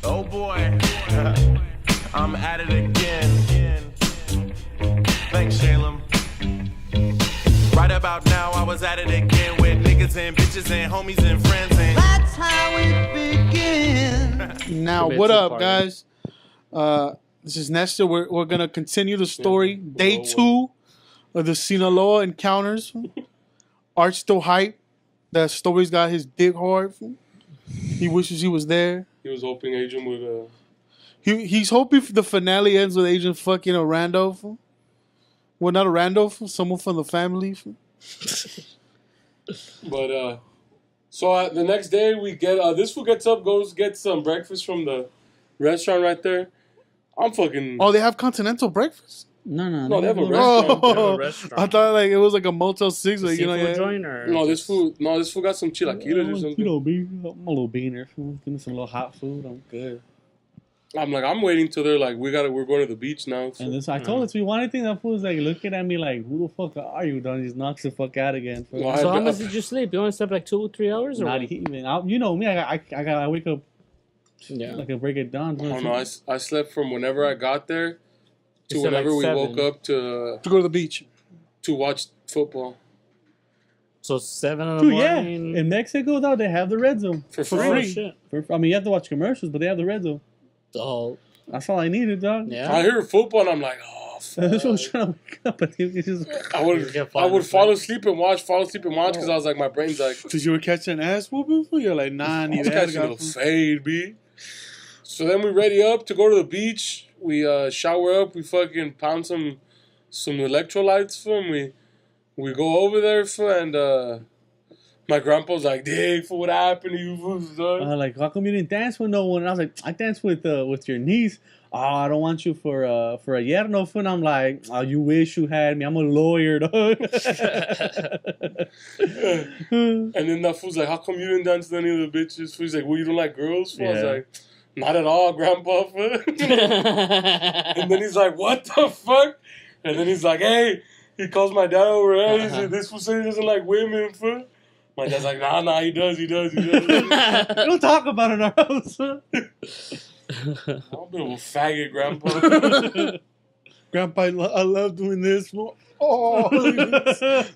Oh boy, I'm at it again. Thanks, Shalem. Right about now, I was at it again with niggas and bitches and homies and friends. And that's how it begins. Now, what up, guys? This is Nestor. We're going to continue the story. Day 2 of the Sinaloa encounters. Art's still hype. That story's got his dick hard. He wishes he was there. He was hoping Agent would... He's hoping the finale ends with Agent fucking a rando. Well, not a rando. Someone from the family. But, so the next day we get... this fool gets up, goes get some breakfast from the restaurant right there. I'm fucking... Oh, they have continental breakfast? No, they have a restaurant. Oh, They have a restaurant. I thought like it was like a Motel 6. Like, joint or No, this fool got some chilaquiles or something. I'm a little beaner. Give me some little hot food. I'm good. I'm waiting till they're like, we're going to the beach now. And then so I told us we want anything. That fool's like looking at me like, who the fuck are you? Done? He just knocks the fuck out again. Well, So how much did you sleep? You only slept like 2 or 3 hours, or Not what? even. You know me. I wake up. Yeah. Like I break it down. I don't know. I slept from whenever I got there to You said whenever like we 7. woke up to To go to the beach. watch football So 7 in the Dude, yeah. morning. In Mexico, though, they have the red zone. for Oh, free. shit. I mean, you have to watch commercials, but they have the red zone. Oh, That's all I needed, dog. yeah. I hear football and I'm like, oh, This was fuck. trying to wake up, but he just... I get would fall fall asleep and watch because I was like, my brain's like, Because you were catching ass whooping? You're like, nah, I I need was that. catching a fade, B. So then we ready up to go to the beach. We shower up. We fucking pound some electrolytes for him. We go over there for and my grandpa's like, "Dig for what happened to you, fools, dog?" like, how come you didn't dance with no one? And I was like, I danced with your niece. Oh, I don't want you for a yerno. And I'm like, oh, you wish you had me. I'm a lawyer, dog. And then that fool's like, "How come you didn't dance with any of the bitches?" He's like, "Well, you don't like girls?" I was Yeah. like, "Not at all, grandpa." Fool." And then he's like, "What the fuck?" And then he's like, "Hey," he calls my dad over. Hey, he's like, "This fool says he doesn't like women." Fool. My dad's like, nah, he does. We don't talk about it in our house. I'm a bit of a faggot, grandpa. Grandpa, I love doing this. Oh,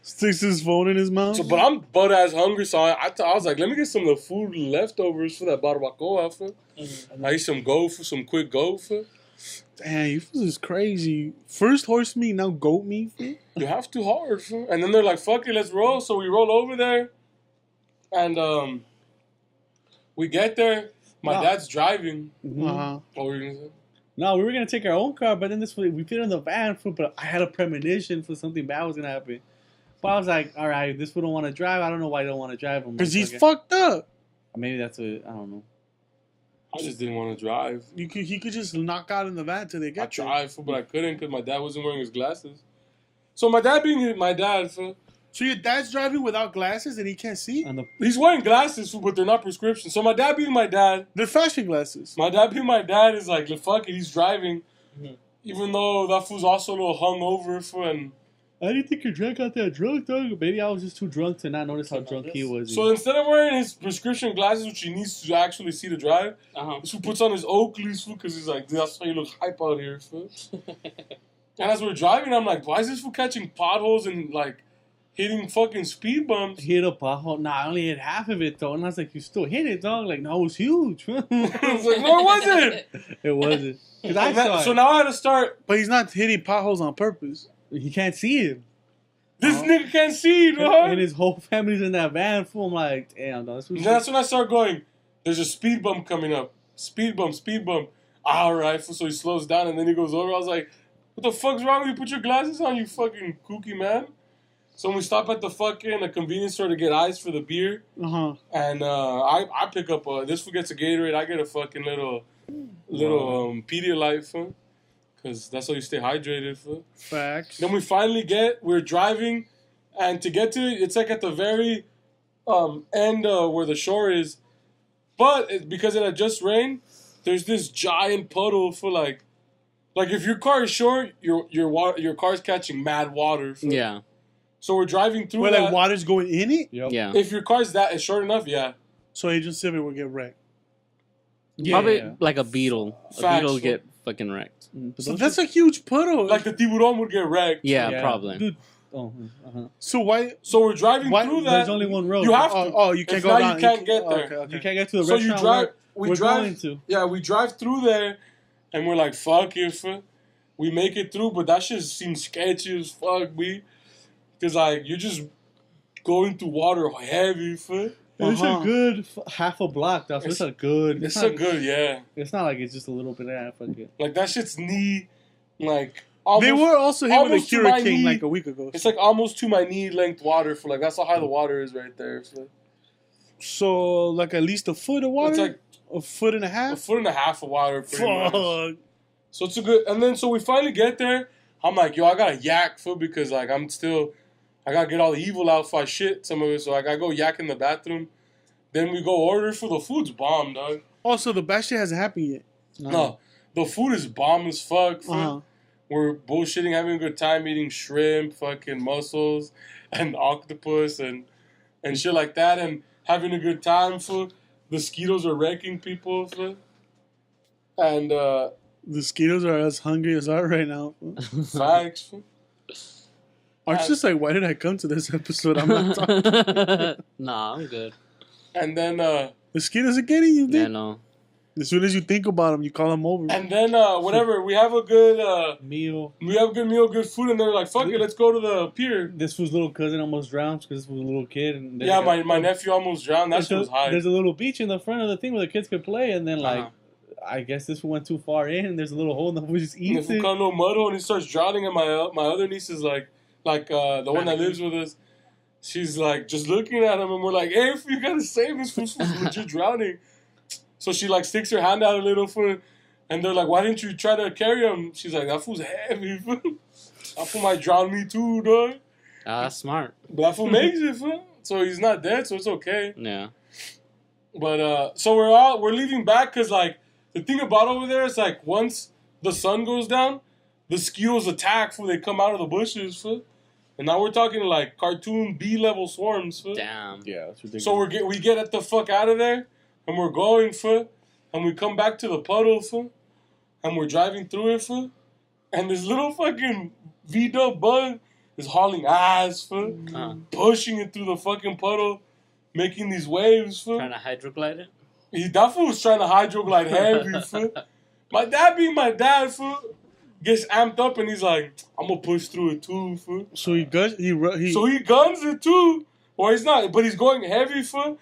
sticks his phone in his mouth. So, but I'm butt ass hungry, so I was like, let me get some of the food leftovers for that barbacoa. Fool. I ate some quick goat. Fool. Damn, you feel is crazy. First horse meat, now goat meat. You have to hard. Fool. And then they're like, fuck it, let's roll. So we roll over there. And we get there. My dad's driving. Uh-huh. What were you going to say? No, we were going to take our own car, but then we fit in the van, but I had a premonition for something bad was going to happen. But I was like, all right, this fool don't want to drive. I don't know why he don't want to drive. Because he's fucked up. Maybe that's I don't know. I just didn't want to drive. He could just knock out in the van till they I get there. tried, fool, but I couldn't because my dad wasn't wearing his glasses. So my dad being my dad, fool, So your dad's driving without glasses and he can't see? he's wearing glasses, fool, but they're not prescription. So my dad being my dad, They're fashion glasses. my dad being my dad is like, fuck it, he's driving. Even though that fool's also a little hungover, fool, and I didn't think your dad got that drunk, dog. Maybe I was just too drunk to not notice how drunk he was. so instead of wearing his prescription glasses, which he needs to actually see to drive, this fool puts on his Oakleys, fool, because he's like, that's how you look hype out here, fool. And as we're driving, I'm like, why is this fool catching potholes and like hitting fucking speed bumps? Hit a pothole. Nah, I only hit half of it, though. And I was like, you still hit it, dog? Like, no, it was huge. I was like, no, it wasn't. It wasn't. 'Cause I saw So it. now I had to start. But he's not hitting potholes on purpose. He can't see it. This nigga can't see, dog. And his whole family's in that van, fool. I'm like, damn, dog. And that's when I start going, there's a speed bump coming up. Speed bump, speed bump. All right, so he slows down and then he goes over. I was like, what the fuck's wrong with you? Put your glasses on, you fucking kooky man. So when we stop at the fucking convenience store to get ice for the beer, Uh-huh. and I pick up this fool gets a Gatorade, I get a fucking little Pedialyte, fool. Because that's how you stay hydrated, fool. Facts. Then we're driving, and to get to it, it's like at the very end where the shore is. But because it had just rained, there's this giant puddle for like if your car is short, your car's catching mad water. Fool. yeah. So we're driving through Where that. like water's going in it? Yep. Yeah. If your car's that is short enough, yeah. So Agent Civic will get wrecked. Probably Yeah. like a beetle. A Facts, beetle fool. get fucking wrecked. So that's a huge puddle. Like the tiburon would get wrecked. Yeah, probably. Dude. Oh, uh-huh. So why? So we're driving Why- through that. There's only one road. You have to. Oh, you can't If go not, down. you can't get there. Okay, okay. You can't get to the So you restaurant. drive. We we're drive. going to. Yeah, we drive through there, and we're like, "Fuck if we make it through." But that shit seems sketchy as fuck, me. Because like you're just going through water heavy, fool. It's Uh-huh. a good half a block, though. So it's a good. It's not, a good, yeah. It's not like it's just a little bit of half. Fucking. Like that shit's knee, like almost, They were also hit with a almost to my hurricane knee. like a week ago. It's like almost to my knee length water for like that's how high the water is right there. So So like at least a foot of water. it's like a foot and a a half. foot and a half of water. Pretty much. Fuck. So it's a good. And then so we finally get there. I'm like, yo, I got to yak food because like I gotta get all the evil out if I shit some of it. So like I go yak in the bathroom. Then we go order for the food's bomb, dog. Also, the bad shit hasn't happened yet. No, the food is bomb as fuck. Fool. Uh-huh. We're bullshitting, having a good time, eating shrimp, fucking mussels, and octopus, and shit like that, and having a good time. Fool. The mosquitoes are wrecking people. Fool. And The mosquitoes are as hungry as are right now. facts. Fool. Art's just like, why did I come to this episode? I'm not talking. Nah, I'm good. And then Mosquitoes are getting you, Yeah, dude. no. As soon as you think about them, you call them over. whatever. We have a good Meal. meal, good food, and they're like, "Fuck it, let's go to the pier." This fool's little cousin almost drowned because this was a little kid. And Yeah, my nephew almost drowned. That shit was high. There's a little beach in the front of the thing where the kids could play, and then like, I guess this one went too far in, and there's a little hole, and the fool just And eats if we it. got a little muddle, and he starts drowning, and my other niece is like the one that lives with us. She's like just looking at him, and we're like, "Hey, you gotta save this fool, he's legit drowning." So she like sticks her hand out a little fool, and they're like, "Why didn't you try to carry him?" She's like, "That fool's heavy, fool. That fool might drown me too, dog." That's smart. But that fool makes it, fool. So he's not dead, so it's okay. Yeah. But so we're leaving back because like the thing about over there is like once the sun goes down, the mosquitoes attack. Fool, they come out of the bushes. Fool. And now we're talking like cartoon B-level swarms. Fool. Damn. Yeah, that's ridiculous. So we get the fuck out of there, and we're going, fool, and we come back to the puddle, fool, and we're driving through it, fool, and this little fucking V-dub bug is hauling ass, fool, pushing it through the fucking puddle, making these waves, fool. Trying to hydroglide it? That fool was trying to hydroglide heavy, fool. My dad being my dad, fool, gets amped up, and he's like, I'm gonna push through it too, fool. So he So he guns it too. Well, he's not, but he's going heavy, fool.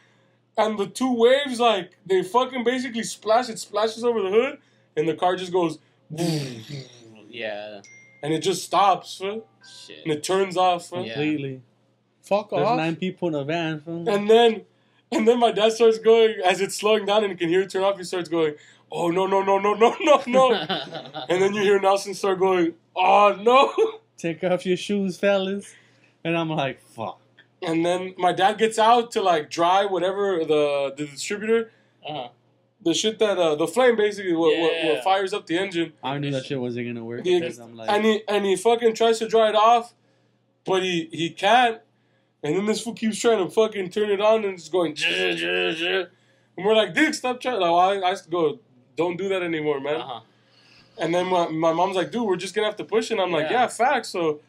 And the two waves, like, they fucking basically splash. It splashes over the hood, and the car just goes, Yeah. and it just stops, fool. Shit. And it turns off, fool. Yeah. completely. fuck There's off. 9 people in a van. Fool. And then my dad starts going, as it's slowing down and you can hear it turn off, he starts going, oh, no. And then you hear Nelson start going, oh, no. Take off your shoes, fellas. And I'm like, fuck. And then my dad gets out to, like, dry whatever the distributor, the shit that, the flame basically, what fires up the engine. I knew that shit wasn't gonna work. Yeah, Because I'm like, and he fucking tries to dry it off, but he can't. And then this fool keeps trying to fucking turn it on and it's going, and we're like, dude, stop trying. Like, I go, don't do that anymore, man. And then my mom's like, dude, we're just gonna have to push it. And I'm like, yeah, facts. So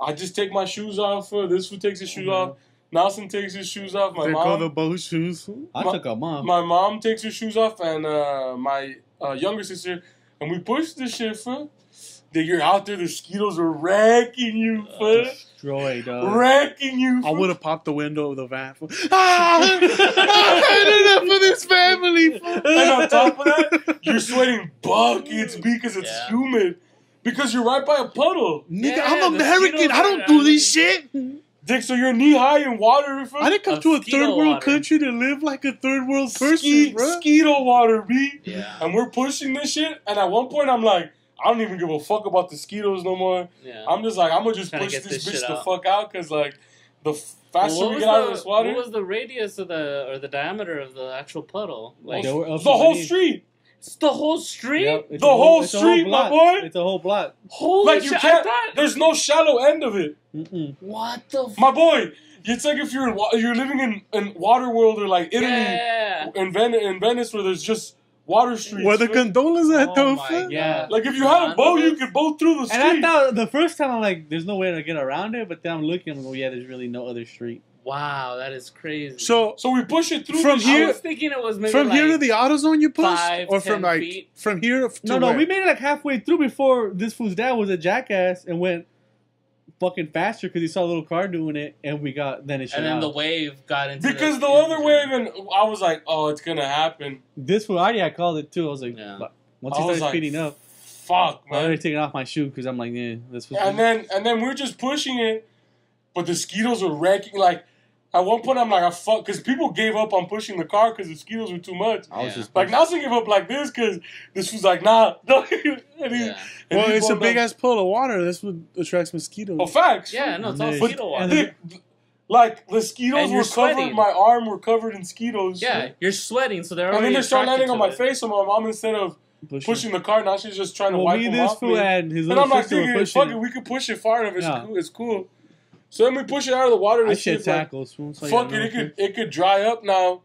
I just take my shoes off. This fool takes his shoes off. Nelson takes his shoes off. They call the boat shoes. I took a mom. My mom takes her shoes off, and my younger sister, and we push this shit, fool. You're out there, the mosquitoes are wrecking you, fool. Destroyed, dog. Wrecking you, I fool. would have popped the window of the van. I had enough for this family. And on top of that, you're sweating buckets because it's humid. Because you're right by a puddle. Nigga, Yeah, I'm the American. mosquitoes I don't are- do this shit. Dick, so you're knee high in water, fool. I didn't come to a Mosquito third world water. country to live like a third world person, bro. Mosquito water, B. Yeah. And we're pushing this shit, and at one point I'm like, I don't even give a fuck about the mosquitoes no more. Yeah. I'm just like, I'm gonna just Trying to push get this this bitch shit the out. fuck out, because like, the faster What we was get out of this water, What was the radius of the diameter of the actual puddle? Like, They were up the to whole my knee. street. it's the whole street? Yep, it's The a whole it's a street, my block. boy. It's a whole block. Holy Like, you shit, can't, I thought... there's no shallow end of it. What the My boy, it's like if you're living in Waterworld or like Italy, Yeah. in Venice, where there's just water streets. Where the fool. gondolas at, Oh though? my fool? Yeah. Like, if you had a boat, you could boat through the street. And I thought the first time I'm like, there's no way to get around it, but then I'm looking, I'm like, oh yeah, there's really no other street. Wow, that is crazy. So we push it through From the I here- was thinking it was maybe from like, here to the AutoZone you push? 5, Or from 10 like, feet? from here to No, where? we made it like halfway through before this fool's dad was a jackass and went fucking faster because he saw a little car doing it, and then it shut and then out. the wave got into because the other wave, and I was like, oh, it's gonna happen. This fool, I called it too. I was like, Yeah. fuck. Once he I was started like, speeding up, fuck, I already man. taking off my shoe because I'm like, yeah, this was. And then we're just pushing it, but the mosquitoes were wrecking. Like, at one point, I'm like, I fuck, because people gave up on pushing the car because the mosquitoes were too much. I was Yeah. just Like, Nelson gave up like this because this was like, nah. and he, Yeah. and Well, he it's a blown big up. ass pool of water. That's what attracts mosquitoes. Oh, facts. Yeah, no, it's all And mosquito and water. Like, the mosquitoes And you're were covered, sweating. my arm were covered in mosquitoes. Yeah, you're sweating, so they're And already then they start attracted landing on to my it. face, so my mom, instead of pushing the car, now she's just trying to Well, wipe me, them this off fool, me. and his And little I'm like sister were thinking, pushing fuck it, we could push it far enough. It's Yeah. cool. It's cool. So then we push it out of the water. I And shed shit, like, tackles. Fool, so fuck yeah, it, it could dry up now.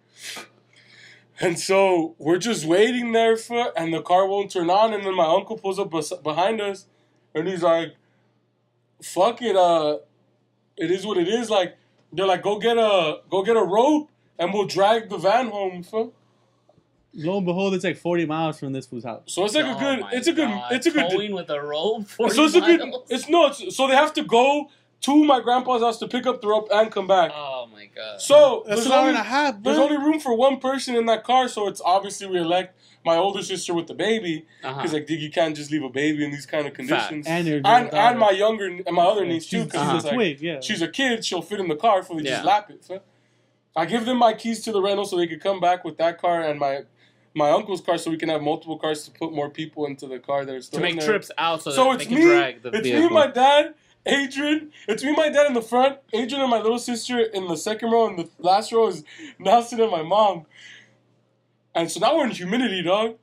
And so we're just waiting there and the car won't turn on. And then my uncle pulls up behind us, and he's like, "Fuck it, it is what it is." Like, they're like, "Go get a rope, and we'll drag the van home." Fool. Lo and behold, it's like 40 miles from this fool's house. So it's like Oh a my good. It's a good. God. It's a good. Towing with a rope. 40 So it's a good. miles? So they have to go to my grandpa's house to pick up the rope and come back. Oh my god. So That's there's an hour only, and a half, there's bro. only room for one person in that car, so it's obviously we elect my older sister with the baby because like you can't just leave a baby in these kind of conditions. And your And my younger and my other niece too, she's because it's a like twig, yeah. she's a kid, she'll fit in the car, so they just Yeah. lap it. So I give them my keys to the rental so they could come back with that car and my uncle's car, so we can have multiple cars to put more people into the car that are still to in make there. trips out so, So that it's they me, can drag the it's vehicle. me, my dad, Adrian. It's me, my dad in the front, Adrian and my little sister in the second row, and the last row is Nelson and my mom. And so now we're in humidity, dog.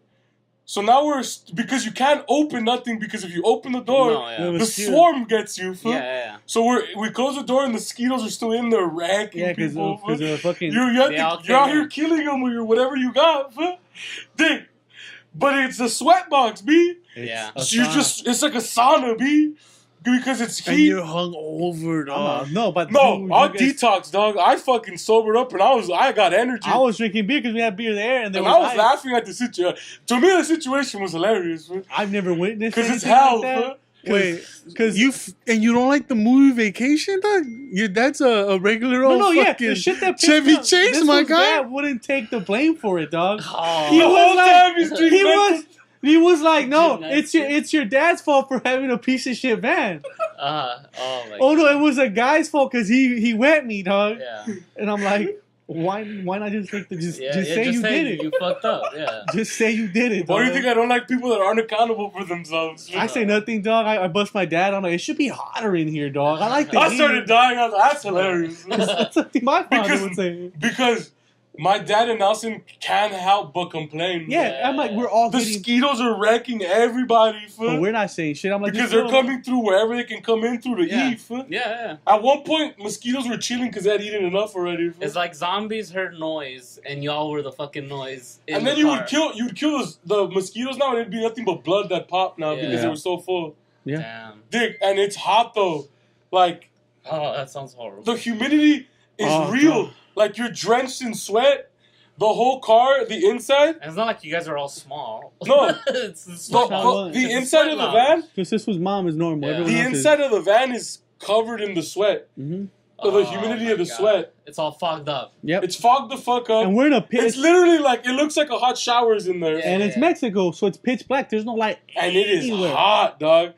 So now because you can't open nothing, because if you open the door, No, yeah. Yeah, the mosquito. swarm gets you. Fool. Yeah. So we close the door and the mosquitoes are still in there wrecking Yeah, people. fool. because they're fucking. They all You're out came here in. killing them with whatever you got, fool. Dick. But it's a sweat box, B. Yeah. a So you sauna. it's like a sauna, B. Because it's And heat. you're hung over, dog. No, but No, dude, I'll you guys- detox, dog. I fucking sobered up and I got energy. I was drinking beer because we had beer there, and there and was I was ice. laughing at the situation. To me, the situation was hilarious, man. I've never witnessed Because it's anything hell, like that. man. Wait, because and you don't like the movie Vacation, dog? That's a regular old no, yeah, fucking the shit that Chevy pissed Chase, this my fool's guy. dad wouldn't take the blame for it, dog. Oh. He The was whole like- time he's drinking. He was like, no, Gymnastics. it's your dad's fault for having a piece of shit van. Oh my Oh no, god. it was a guy's fault because he wet me, dog. Yeah. And I'm like, why not just take the just Yeah, say just you say did it? You fucked up. Yeah. Just say you did it. Why do you dog. think I don't like people that aren't accountable for themselves? I say nothing, dog. I bust my dad. I'm like, it should be hotter in here, dog. I like the I heat. started dying. I was like, that's hilarious. That's something my father would because, say. because my dad and Nelson can't help but complain. Yeah, I'm like, we're all The getting, mosquitoes are wrecking everybody, but fool. we're not saying shit. I'm like, Because this they're girl- coming through wherever they can come in through to Yeah. eat, fool. Yeah. At one point, mosquitoes were chilling because they had eaten enough already, fool. It's like zombies heard noise, and y'all were the fucking noise. In And the then car. you'd kill the mosquitoes now, and it'd be nothing but blood that popped now because Yeah. they were so full. Damn. Dick, and it's hot though. Like, Oh, that sounds horrible. the humidity is Oh, real. God. Like, you're drenched in sweat. The whole car, the inside, And it's not like you guys are all small. No. it's the, small. not the It's a inside sweat of the lounge. van, Because this was mom is normal. Yeah. Everyone the else inside of the van is covered in the sweat. Mm-hmm. Of the Oh humidity my of the God. sweat. It's all fogged up. Yep. It's fogged the fuck up. And we're in a pit. It's literally like, it looks like a hot shower's in there. Yeah. And it's Mexico, so it's pitch black. There's no light And it is anywhere. hot, dog.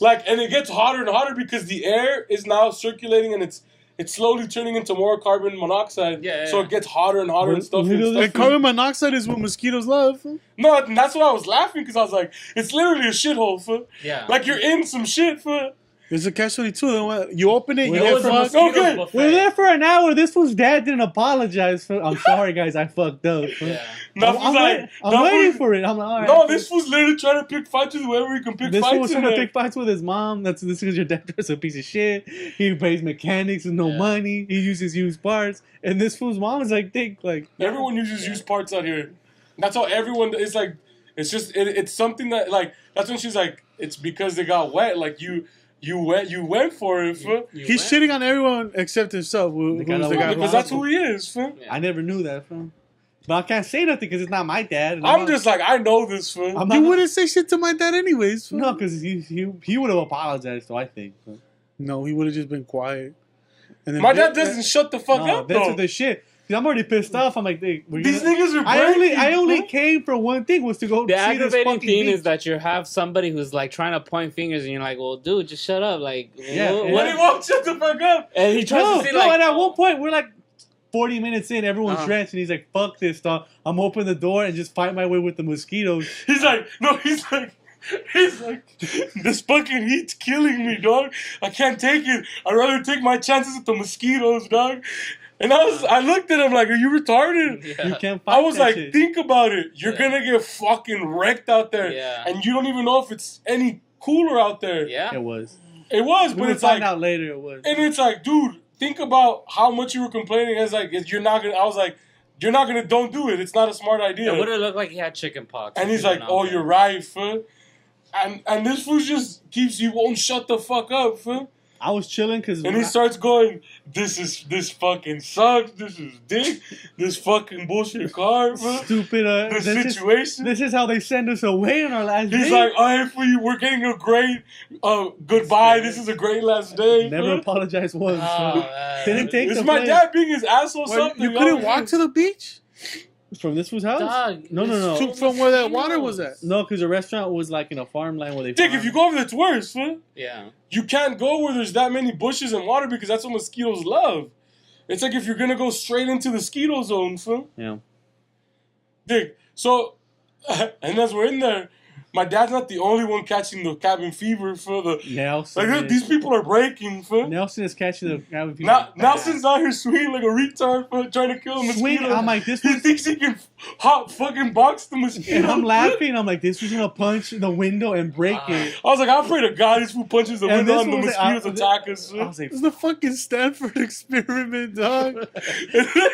Like, and it gets hotter and hotter because the air is now circulating and it's slowly turning into more carbon monoxide. Yeah, yeah, So yeah. it gets hotter and hotter and stuff. And carbon monoxide is what mosquitoes love. No, and that's why I was laughing because I was like, it's literally a shithole, fool. Yeah. Like, you're in some shit, fool. There's a catch-22. Then what? You open it, you It get was a fucked. mosquito Okay. buffet. We were there for an hour. This fool's dad didn't apologize for. I'm sorry, guys. I fucked up. Yeah. I'm waiting for it. I'm like, all right. No, this fool's literally trying to pick fights with whoever he can pick This fool was fights in trying to there. pick fights with his mom. This is because your dad is a piece of shit. He pays mechanics with no Yeah. money. He uses used parts. And this fool's mom is like, think like, Everyone uses used parts out here. That's how everyone is like. It's just it's something that like that's when she's like it's because they got wet. Like you went for it. Fool. He's shitting on everyone except himself. Who's the guy? Because that's who he is. Fool. I never knew that, fool. But I can't say nothing because it's not my dad. I'm just like I know this. Fool. You wouldn't say shit to my dad anyways. Fool. No, because he would have apologized. So I think. Fool. No, he would have just been quiet. And then My dad doesn't shut the fuck up that's though. what the shit. Cause I'm already pissed off. I'm like, these niggas are I only came for one thing, was to go. The see aggravating this thing beach. is that you have somebody who's like trying to point fingers, and you're like, "Well, dude, just shut up!" Like, Yeah, When he won't shut the fuck up. And he tries to say like, and at one point we're like 40 minutes in, everyone's drenched, and he's like, "Fuck this, dog! I'm open the door and just fight my way with the mosquitoes." He's like, this fucking heat's killing me, dog. I can't take it. I'd rather take my chances with the mosquitoes, dog. And I looked at him like, are you retarded? Yeah. You can't fight I was that like, shit. think about it. You're gonna get fucking wrecked out there. Yeah. And you don't even know if it's any cooler out there. yeah, It was. It was, We but would it's find like, out later. It was. and it's like, dude, think about how much you were complaining. It's like, you're not gonna, I was like, you're not gonna, don't do it. It's not a smart idea. it would have looked like he had chicken pox. And if he's he like, went out oh, there. you're right, fool. And this fool just keeps, you won't shut the fuck up, fool. I was chilling because And he starts going, this fucking sucks. This is dick. This fucking bullshit car, bro. stupid. This This situation. is how they send us away on our last day. He's like, all right, for you, we're getting a great goodbye. This is a great last day. never fool. apologized once. Oh, fool. man. Didn't take Is the my plane. dad being his asshole Wait, something? you couldn't walk to the beach From this was house? Dog, No. To- from where that water was at. No, because the restaurant was like in a farmland where they. Dick, farm. if you go over there, it's worse, fool. Yeah. You can't go where there's that many bushes and water because that's what mosquitoes love. It's like if you're gonna go straight into the mosquito zone, fool. Yeah. Dick, so, and as we're in there, my dad's not the only one catching the cabin fever for the. Nelson. Like, these people are breaking, fool. Nelson is catching the. Now, Nelson's out here swinging like a retard, fool, trying to kill a mosquito. Swing, I'm like, this He was. thinks he can hot fucking box the mosquito. And I'm laughing. I'm like, this was gonna punch the window and break it. I was like, I pray to God this fool punches the And window this and the was- mosquitoes attack us. I was like, It's the fucking Stanford experiment, dog.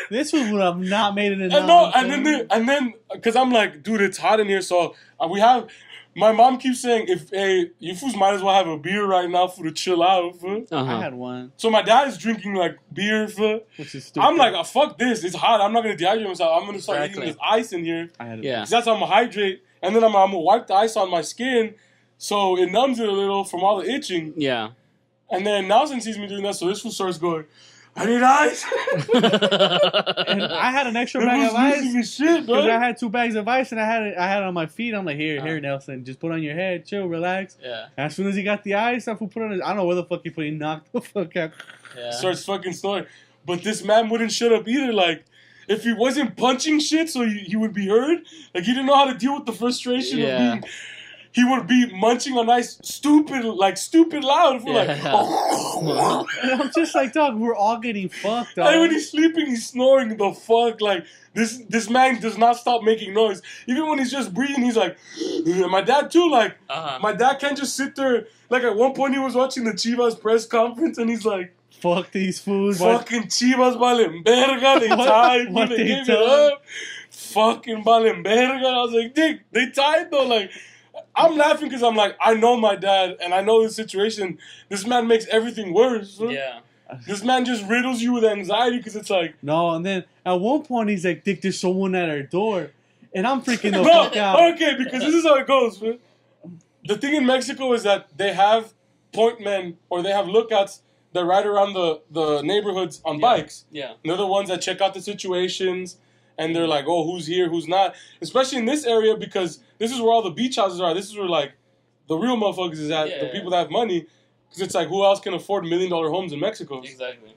this one would have not made it in. And then, because I'm like, dude, it's hot in here, so we have. My mom keeps saying, you fools might as well have a beer right now for to chill out, fool. I Uh-huh. had one, So my dad is drinking like beer, fool. which is stupid. I'm like, oh, fuck this. It's hot. I'm not gonna dehydrate myself. I'm gonna start Exactly. eating this ice in here. I had a Yeah. Cause that's how I'm gonna hydrate. And then I'm gonna wipe the ice on my skin, so it numbs it a little from all the itching. Yeah. And then Nelson sees me doing that, so this fool starts going, I need ice. And I had an extra bag of ice. losing his shit, Because I bro. had 2 bags of ice and I had it on my feet. I'm like, here, Nelson, just put on your head, chill, relax. Yeah. As soon as he got the ice, I put on his. I don't know where the fuck he put. He knocked the fuck out. Yeah. Starts fucking snoring. But this man wouldn't shut up either. Like, if he wasn't punching shit so he would be heard, like, he didn't know how to deal with the frustration Yeah. of being. He would be munching on ice, stupid loud. If we're like, Yeah. And I'm just like, dog, we're all getting fucked, dog. and when he's sleeping, he's snoring the fuck. Like, this man does not stop making noise. Even when he's just breathing, he's like, my dad too, like, Uh-huh. my dad can't just sit there. Like, at one point, he was watching the Chivas press conference, and he's like, Fuck these fools. fucking Chivas valen verga, they tied, what they they gave it done? up. Fucking valen verga. I was like, Dick, they tied though. Like, I'm laughing because I'm like, I know my dad, and I know the situation. This man makes everything worse. Huh? Yeah. This man just riddles you with anxiety because it's like, No, and then at one point he's like, Dick, there's someone at our door. And I'm freaking the no, fuck out. okay, because this is how it goes, man. The thing in Mexico is that they have point men or they have lookouts that ride around the neighborhoods on bikes. Yeah. And they're the ones that check out the situations and they're like, oh, who's here, who's not. Especially in this area because this is where all the beach houses are. This is where, like, the real motherfuckers is at, the Yeah. people that have money. Because it's like, who else can afford $1 million homes in Mexico? Exactly.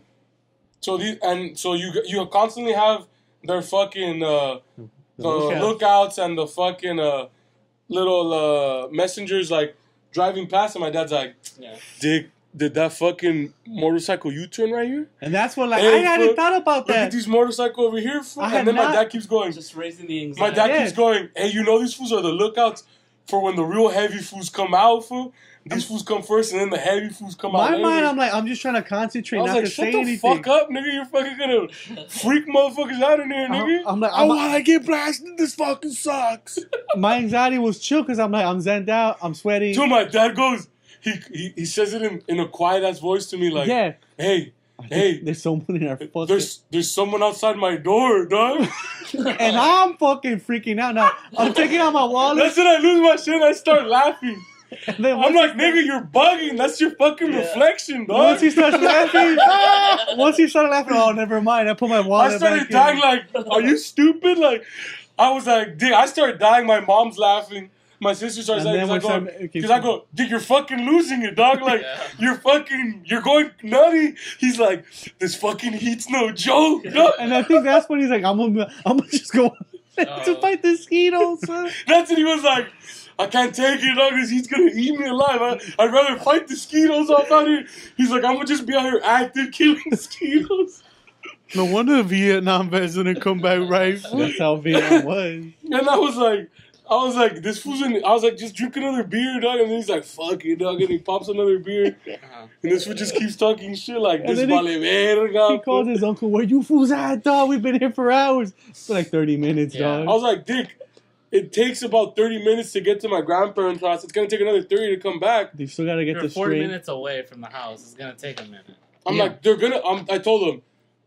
So you constantly have their fucking the lookouts. lookouts and the fucking little messengers like driving past, and my dad's like, Yeah. Dick, did that fucking motorcycle U-turn right here? And that's what, like, Hey, I hadn't fool, thought about Look at that. these motorcycle over here, fool. I had And then my not- dad keeps going. Just raising the My anxiety. dad Yeah. keeps going. Hey, you know these fools are the lookouts for when the real heavy foods come out, fool. These foods come first, and then the heavy foods come out My later. mind, I'm like, I'm just trying to concentrate, I was not like, to shut say the anything. fuck up, nigga. You're fucking gonna freak motherfuckers out in there, nigga. I'm like, I want to get blasted. This fucking sucks. my anxiety was chill because I'm like, I'm zenned out, I'm sweating. Till my dad goes, he says it in a quiet ass voice to me, like, Yeah. hey, There's someone in our fucking... there's someone outside my door, dog. And I'm fucking freaking out now. I'm taking out my wallet. That's when I lose my shit and I start laughing. And then I'm like, nigga, you're bugging. That's your fucking reflection, dog. once he starts laughing, oh, never mind. I put my wallet I started back dying like, are you stupid? Like, I was like, Dick, I started dying. My mom's laughing. My sister starts And laughing. then Because I go, Dick, you're fucking losing it, dog. Like, you're going nutty. He's like, this fucking heat's no joke, dog. And I think that's when he's like, I'm gonna just go to fight the mosquitoes. That's when he was like, I can't take it, dog, because he's going to eat me alive. I'd rather fight the mosquitoes off out here. He's like, I'm going to just be out here active, killing mosquitoes. No wonder Vietnam vets didn't come back right. That's how Vietnam was. And I was like, this fool's in. I was like, just drink another beer, dog. And then he's like, fuck it, dog. And he pops another beer. And this fool just keeps talking shit like, And this then vale verga. He calls his uncle, where you fools at, dog? We've been here for hours. For like 30 minutes, Yeah. dog. I was like, Dick, it takes about 30 minutes to get to my grandparents' house. It's going to take another 30 to come back. They still gotta get You're the 40 string. minutes away from the house. It's gonna take a minute. I'm like, I told them,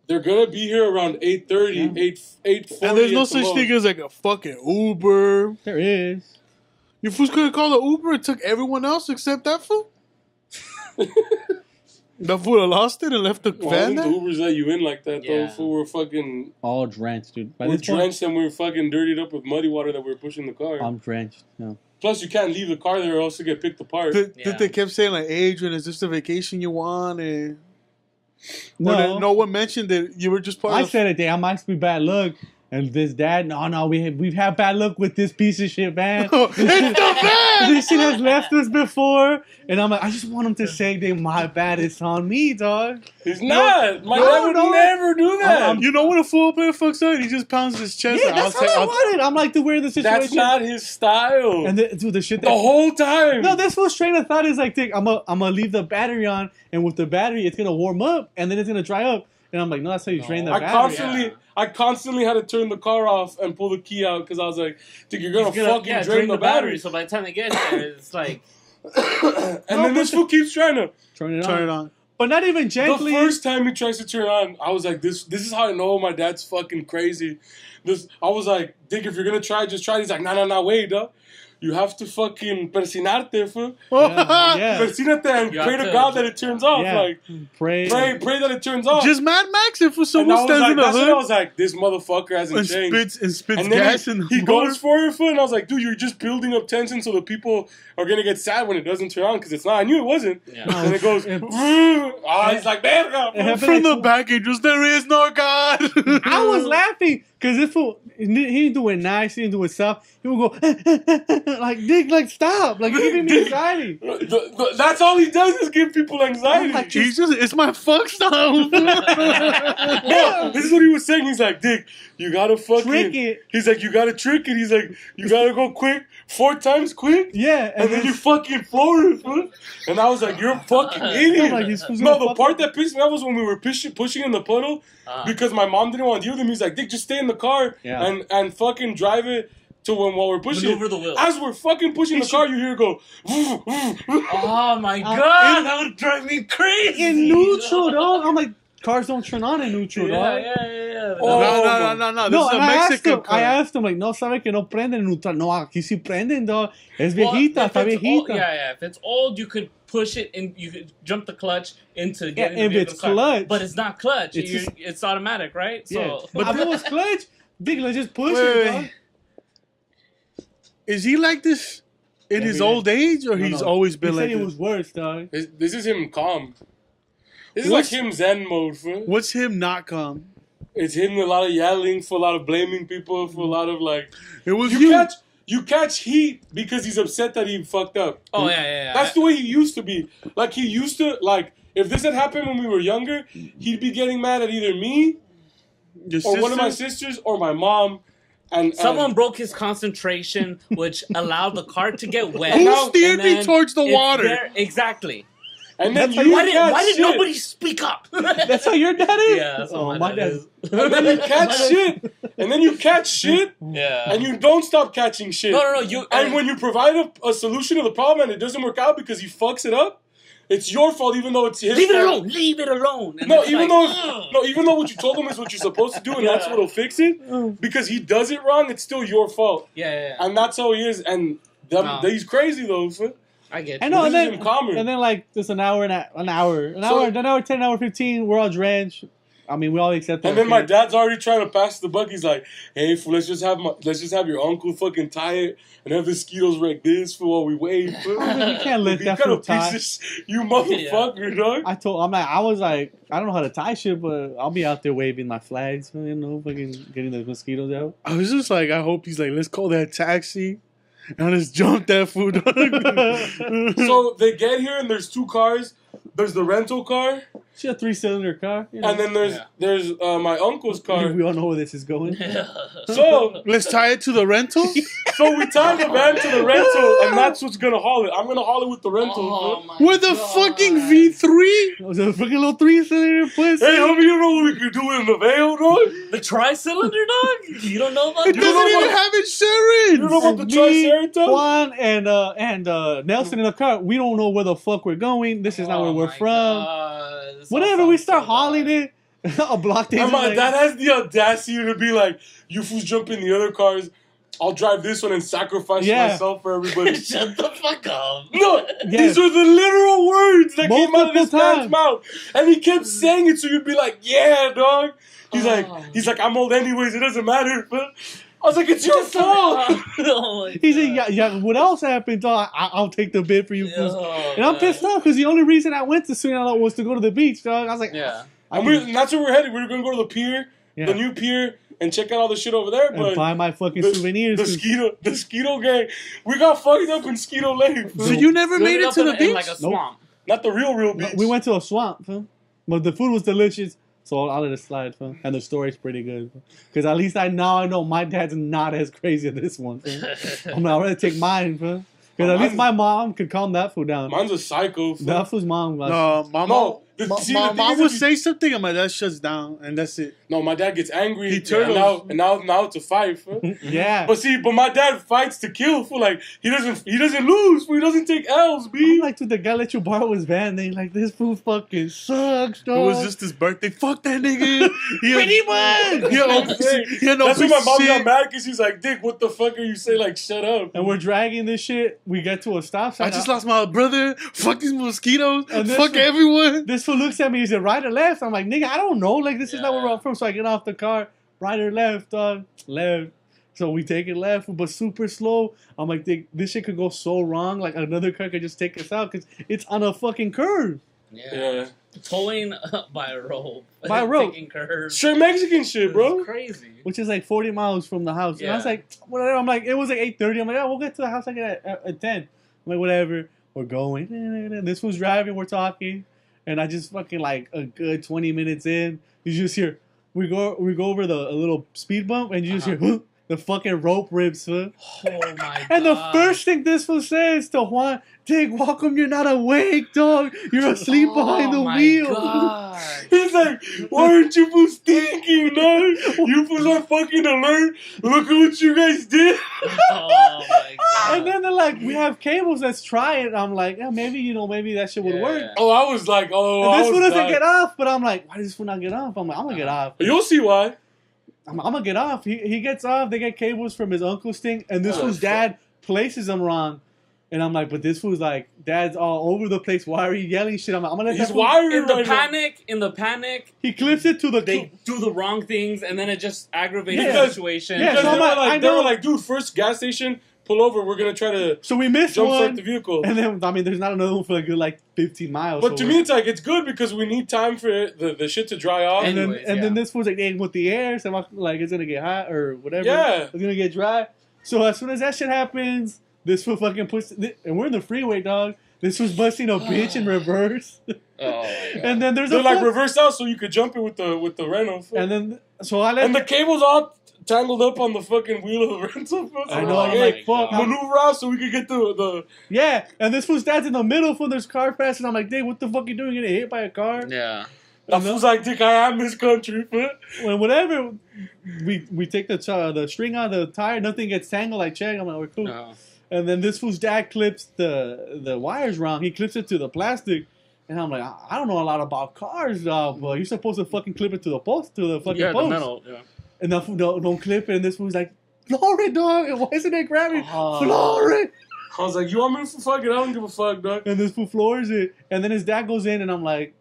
they're going to be here around 8:30, 8:40. And there's no at the such most. thing as like a fucking Uber. There is. Your fool's couldn't call the Uber. It took everyone else except that fool. That fool lost it and left the Well, van the there. Ubers let you in like that, though. Yeah. Fool, we're fucking... All drenched, dude. By We're this point, drenched and we're fucking dirtied up with muddy water that we're pushing the car. I'm drenched. No. Plus, you can't leave the car there or else you get picked apart. Did they kept saying like, Adrian, is this the vacation you want? And No. no one mentioned that you were just part I of. said it, I might be bad luck. And this dad, no, we've had bad luck with this piece of shit, man. It's the van! This shit has left us before. And I'm like, I just want him to say that my bad, it's on me, dog. He's not. My No, dad would no. never do that. You know when a fool player fucks up, he just pounds his chest. Yeah, out. that's what I wanted. I'm like, to wear the situation. That's not his style. And dude, the shit the that... whole time. No, this whole train of thought is like, I'm gonna leave the battery on, and with the battery, it's gonna warm up, and then it's gonna dry up. And I'm like, no, that's how you drain the battery. I constantly had to turn the car off and pull the key out because I was like, dude, you're gonna fucking drain the battery. So by the time it gets there, it's like And then this fool keeps trying to. Turn it Turn it on. But not even gently. The first time he tries to turn on, I was like, this is how I know my dad's fucking crazy. I was like, Dick, if you're gonna try, just try. He's like, no, wait, dog. You have to fucking persinarte, fool. Yeah. Persínate and You pray have to to- God that it turns off. Yeah. Like, Pray. pray that it turns off. Just Mad Max it for and someone I was stands like, in the that's when I hood was like, this motherfucker hasn't and changed. spits And then gas in the he motor. goes for it, fool, and I was like, dude, you're just building up tension so the people are gonna get sad when it doesn't turn on because it's not. I knew it wasn't. Yeah. And it goes, he's like, verga. It happened From the like- back, it just there is no God. I was laughing because if he didn't do it nice, he didn't do it soft. He would go like, Dick, like stop, like you're giving me anxiety. That's all he does is give people anxiety. I'm like, He's just, it's my fuck style. No, this is what he was saying. He's like, Dick, you gotta fucking Trick it. He's like, you gotta trick it. He's like, you gotta go quick, 4 times quick. Yeah, And then you fucking floor it, fool. And I was like, you're a fucking idiot. like, this fool's No, gonna the fuck part up. that pissed me off was when we were pushing in the puddle because my mom didn't want to deal with him. He's like, Dick, just stay in the car and fucking drive it to while we're pushing. Maneuver the wheel. As we're fucking pushing the car, you hear it go. oh my god, that would drive me crazy. in neutral, dog. I'm like, cars don't turn on in neutral, dog. Yeah. Oh, No. This No, is a and Mexican I asked him, like, no, sabe que no prenden en neutral. No, aquí sí prenden, dog. Es Well, viejita, if está it's viejita. old, if it's old, you could push it and you could jump the clutch into getting if the it's car. clutch. But it's not clutch. It's It's automatic, right? Yeah. So But if it was clutch, Big, let's just push Wait. it, dog. Is he like this in his he is. old age, or he's always been he like said it this? was worse, dog. This is him calm. This is What's- like him Zen mode, fool. What's him not calm? It's him a lot of yelling, for a lot of blaming people, for a lot of like. It was You catch heat because he's upset that he fucked up. Oh yeah. That's the way he used to be. Like he used to like. If this had happened when we were younger, he'd be getting mad at either me Your or one of my sister? sisters or my mom. And Someone broke his concentration, which allowed the car to get wet. Who steered And me then towards the it's water? there- exactly. And then That's you Why catch did shit. nobody speak up? That's how your dad is? Yeah, that's what my my dad dad is. is. And then you catch shit. And then you catch shit. Yeah. And you don't stop catching shit. No. You And when you provide a solution to the problem and it doesn't work out because he fucks it up, it's your fault even though it's his leave it fault. alone. Leave it alone. And No, it's even like, though even though what you told him is what you're supposed to do and that's what'll fix it, because he does it wrong, it's still your fault. Yeah. And that's how he is. And he's crazy though. Fool. I get you. I know, and This is then, him calmer. and then like just an hour, 10, an hour 15, we're all drenched. I mean, we all accept that. And then my dad's already trying to pass the buck. He's like, "Hey, fool, let's just have your uncle fucking tie it and have the Skittles like this for while we wait." Fool. We can't let You that kind fool of tie. you motherfucker, dog. I was like, I don't know how to tie shit, but I'll be out there waving my flags, you know, fucking getting the mosquitoes out. I was just like, I hope he's like, let's call that taxi. And let's jump that food. So they get here and there's two cars. There's the rental car, She a 3-cylinder car, you know. and then there's my uncle's car. we all know where this is going. So Let's tie it to the rental. we tie the van to the rental, and that's what's gonna haul it. I'm gonna haul it with the rental. Oh, fool. my With a God. fucking V3. It was a freaking little 3-cylinder pussy. Hey, homie, you know what we could do in the Vale, dog? The tri-cylinder, dog? You don't know about It that? doesn't even have insurance. You know about the Me, Triceratops? Juan, and Nelson in the car. We don't know where the fuck we're going. This is not where we're from. Whenever we start hauling it, I'll block things. And my like, dad has the audacity to be like, "You fools jump in the other cars. I'll drive this one and sacrifice myself for everybody." Shut the fuck up. No, Yes. these are the literal words that came out of this Multiple man's times. mouth, and he kept saying it. So you'd be like, "Yeah, dog." He's Oh. like, "I'm old anyways. It doesn't matter." But I was like, "It's your fault." Oh my He said, God. yeah, what else happened? Dog? I'll take the bid for you. fools." Oh, And I'm man. pissed off because the only reason I went to Sinaloa was to go to the beach, dog. I was like, Yeah. And that's where we're headed. We're gonna go to the pier, Yeah. the new pier, and check out all the shit over there. and But buy my fucking the souvenirs. 'cause the Skeeto gang, we got fucked up in Skeeto Lake. So you never made it to the in beach? like a swamp. Not the real beach. we went to a swamp, fam. But the food was delicious, so I'll let it slide, fam. And the story's pretty good. Because at least I know my dad's not as crazy as this one, fam. I'm not ready to take mine, fam. Because at least my mom could calm that fool down. Mine's a psycho. fool. That fool's mom. Like, No, my No, mom. the My thing mom is would if you- say something, and my dad shuts down, and that's it. No, my dad gets angry. He turtles. And now it's a fight. Fool. yeah. But my dad fights to kill. Fool. Like he doesn't lose. Fool. He doesn't take L's. I'm B. like, dude, the guy let you borrow his van. They like, this fool fucking sucks, It dog. was just his birthday. Fuck that nigga. Pretty much. He had no, he had no That's when piece my of mom got shit. mad because she's like, "Dick, what the fuck are you saying? Like, shut up." And we're dragging this shit. We get to a stop sign. I just lost my brother. Fuck these mosquitoes. And this Fuck one- everyone. This fool looks at me. He said, right or left? I'm like, nigga, I don't know. Like, this is not where we're from. So I get off the car. Right or left, dog? Left. So we take it left, but super slow. I'm like, this shit could go so wrong. Like, another car could just take us out because it's on a fucking curve. Yeah. Towing by a rope. By a rope. Taking curves. Straight Mexican shit, bro. It's crazy. Which is like 40 miles from the house. And I was Yeah. like, whatever. I'm like, it was like 8:30. I'm like, oh, we'll get to the house like at 10. I'm like, whatever. We're going. This was driving. We're talking. And I just fucking like a good 20 minutes in, you just hear, we go over a little speed bump and you just hear, huh, the fucking rope rips, huh? Oh my God. And the first thing this fool says to Juan, Dick, how come you're not awake, dog? You're asleep behind the wheel. God. He's like, "Why aren't you fools thinking, dog? You fools are fucking alert. Look at what you guys did." Oh my God. And then they're like, we have cables, let's try it. I'm like, yeah, maybe that shit would Yeah. work. Oh, I was like, "Oh, And this I fool was doesn't dying. get off, but I'm like, why does this fool not get off? I'm like, I'm gonna get off. You'll see why. I'm gonna get off. He gets off. They get cables from his uncle's thing, and this Oh, fool's fuck. dad places them wrong. And I'm like, but this fool's like, Dad's all over the place. Why are you yelling shit? I'm like, I'm gonna let He's that fool. wired In the right now. panic, He clips it to the. they do the wrong things, and then it just aggravates Yeah. the situation. Yeah, Because so they I'm were like, I like, they were know. like, "Dude, first gas station, pull over. We're gonna try to So we missed jumpstart one, the vehicle." and then I mean, there's not another one for a good like 15 miles. But to so me, it's like it's good because we need time for the shit to dry off. and then Anyways, yeah. this fool's like, hey, with the air, so I'm like, it's gonna get hot or whatever. Yeah. It's gonna get dry. So as soon as that shit happens, this fool fucking puts, and we're in the freeway, dog. This was busting a bitch in reverse, Oh my God. and then there's They're a like fuck- reverse out so you could jump it with the rental. and then so I let And the cable's all tangled up on the fucking wheel of the rental. So I know, like, I'm hey, like, fuck. maneuver out so we could get the. Yeah, and this fool stands in the middle for this car pass, and I'm like, "Dang, what the fuck you doing? Getting hit by a car?" Yeah. That fool's like, Dick, I am this country, fool. When whatever, we take the string out of the tire, nothing gets tangled. I check, I'm like, "We're cool." No. And then this fool's dad clips the wires wrong. He clips it to the plastic, and I'm like, I don't know a lot about cars, dog, but you're supposed to fucking clip it to the post, to the fucking Yeah, post. the metal. Yeah. And that fool don't clip it, and this fool's like, floor it, dog. And why isn't it grabbing? Oh. Floor it. I was like, you want me to fuck it? I don't give a fuck, dog. And this fool floors it, and then his dad goes in, and I'm like,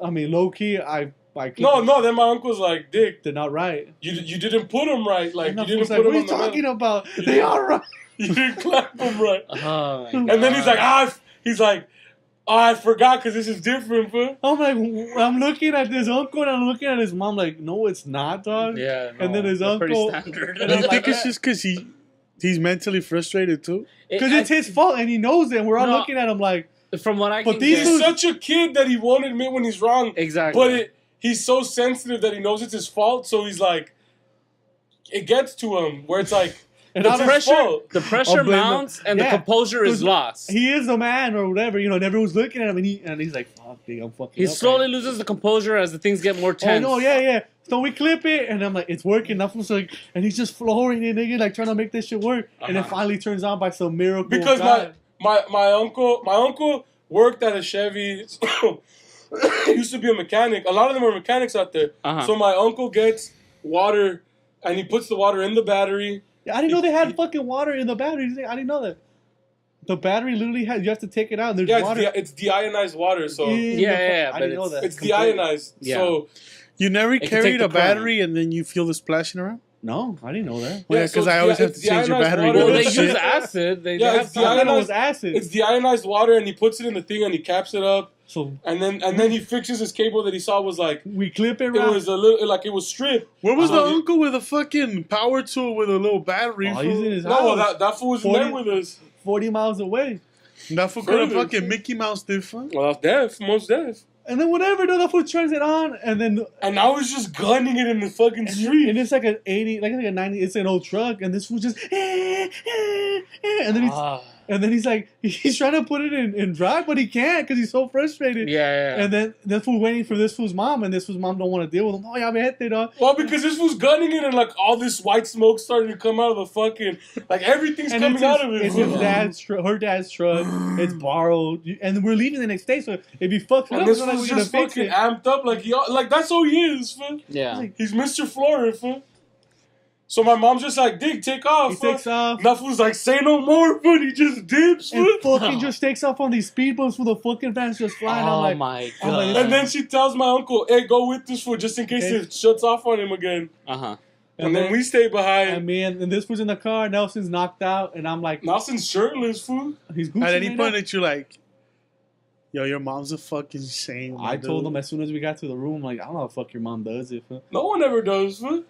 I mean, low key, I clipped No, it. then my uncle's like, Dick, They're not right. you didn't put them right. Like, And you that didn't fool's put like, them what are on you the metal. talking about? They are right. You didn't clap them right. Oh, And then he's like, I forgot because this is different, fool. I'm like, I'm looking at this uncle and I'm looking at his mom like, no, it's not, dog. yeah. And then his they're pretty uncle- standard. and Do I'm you like, think it's just because he's mentally frustrated too? Because it's his fault and he knows it. And we're all No. looking at him like, From what I But can these guess, He's such a kid that he won't admit when he's wrong. exactly. But he's so sensitive that he knows it's his fault. So he's like, it gets to him where it's like, and it's I'm his pressure, fault. the pressure I'll blame him. mounts and Yeah. the composure is lost. he is the man or whatever, you know, and everyone's looking at him and he's like, fuck, dude, I'm fucking He up slowly right loses the composure as the things get more now. tense. Oh, no, yeah. So we clip it, and I'm like, it's working. That was like, and he's just flooring it, nigga, like trying to make this shit work. And it finally turns on by some miracle. Because of God. my uncle worked at a Chevy. He used to be a mechanic. A lot of them are mechanics out there. Uh-huh. So my uncle gets water and he puts the water in the battery. I didn't know they had fucking water in the battery. I didn't know that. The battery literally has, you have to take it out. There's Yeah, water. it's deionized water. So Yeah, I but didn't know that. it's deionized. Yeah. So You never can carried take the a battery and then you feel the splashing around? No, I didn't know that. Yeah, because I always have to change your deionized battery. water. Well, with they that use shit. acid. They Yeah, have it's I thought it deionized. was acid. It's deionized water, and he puts it in the thing and he caps it up, So and then he fixes his cable that he saw was like we clip it it right. was a little like it was stripped. Where was So the he- uncle with a fucking power tool with a little battery? Oh, fool? he's in his No, house. that fool was 40 there with us. 40 miles away. That fool could have Further. fucking Mickey Mouse did fun. Well, that's deaf, most deaf. And then whatever, the fool turns it on, and then And now he's just gunning it in the fucking street. and it's like an 80, like a 90. It's an old truck, and this fool just and then he's like he's trying to put it in drive, but he can't because he's so frustrated. Yeah. And then this fool waiting for this fool's mom, and this fool's mom don't want to deal with him. Oh, yeah, vete, dog. Well, because this was gunning it and like all this white smoke started to come out of the fucking like everything's And coming out of it. it's his dad's truck, her dad's truck. It's borrowed, and we're leaving the next day. So if he fucks it And up, this we're like, was we're gonna just fix fucking it. amped up like that's all he is, fool. Yeah. He's Mr. Florida, fool. So my mom's just like, Dick, take off. He fool. takes off. And that fool's like, say no more, fool. He just dips, fool. And fucking just takes off on these speed bumps for the fucking fans just flying. Oh I'm like, my I'm like, god. And then she tells my uncle, hey, go with this fool just in case Okay. it shuts off on him again. Uh-huh. And then we stay behind. and me and this was in the car. Nelson's knocked out, and I'm like, Nelson's shirtless, fool. he's Gucci At any right point now. that you're like, yo, your mom's a fucking shame. I dude. told him as soon as we got to the room, like, I don't know how the fuck your mom does it. Fool. No one ever does, fool.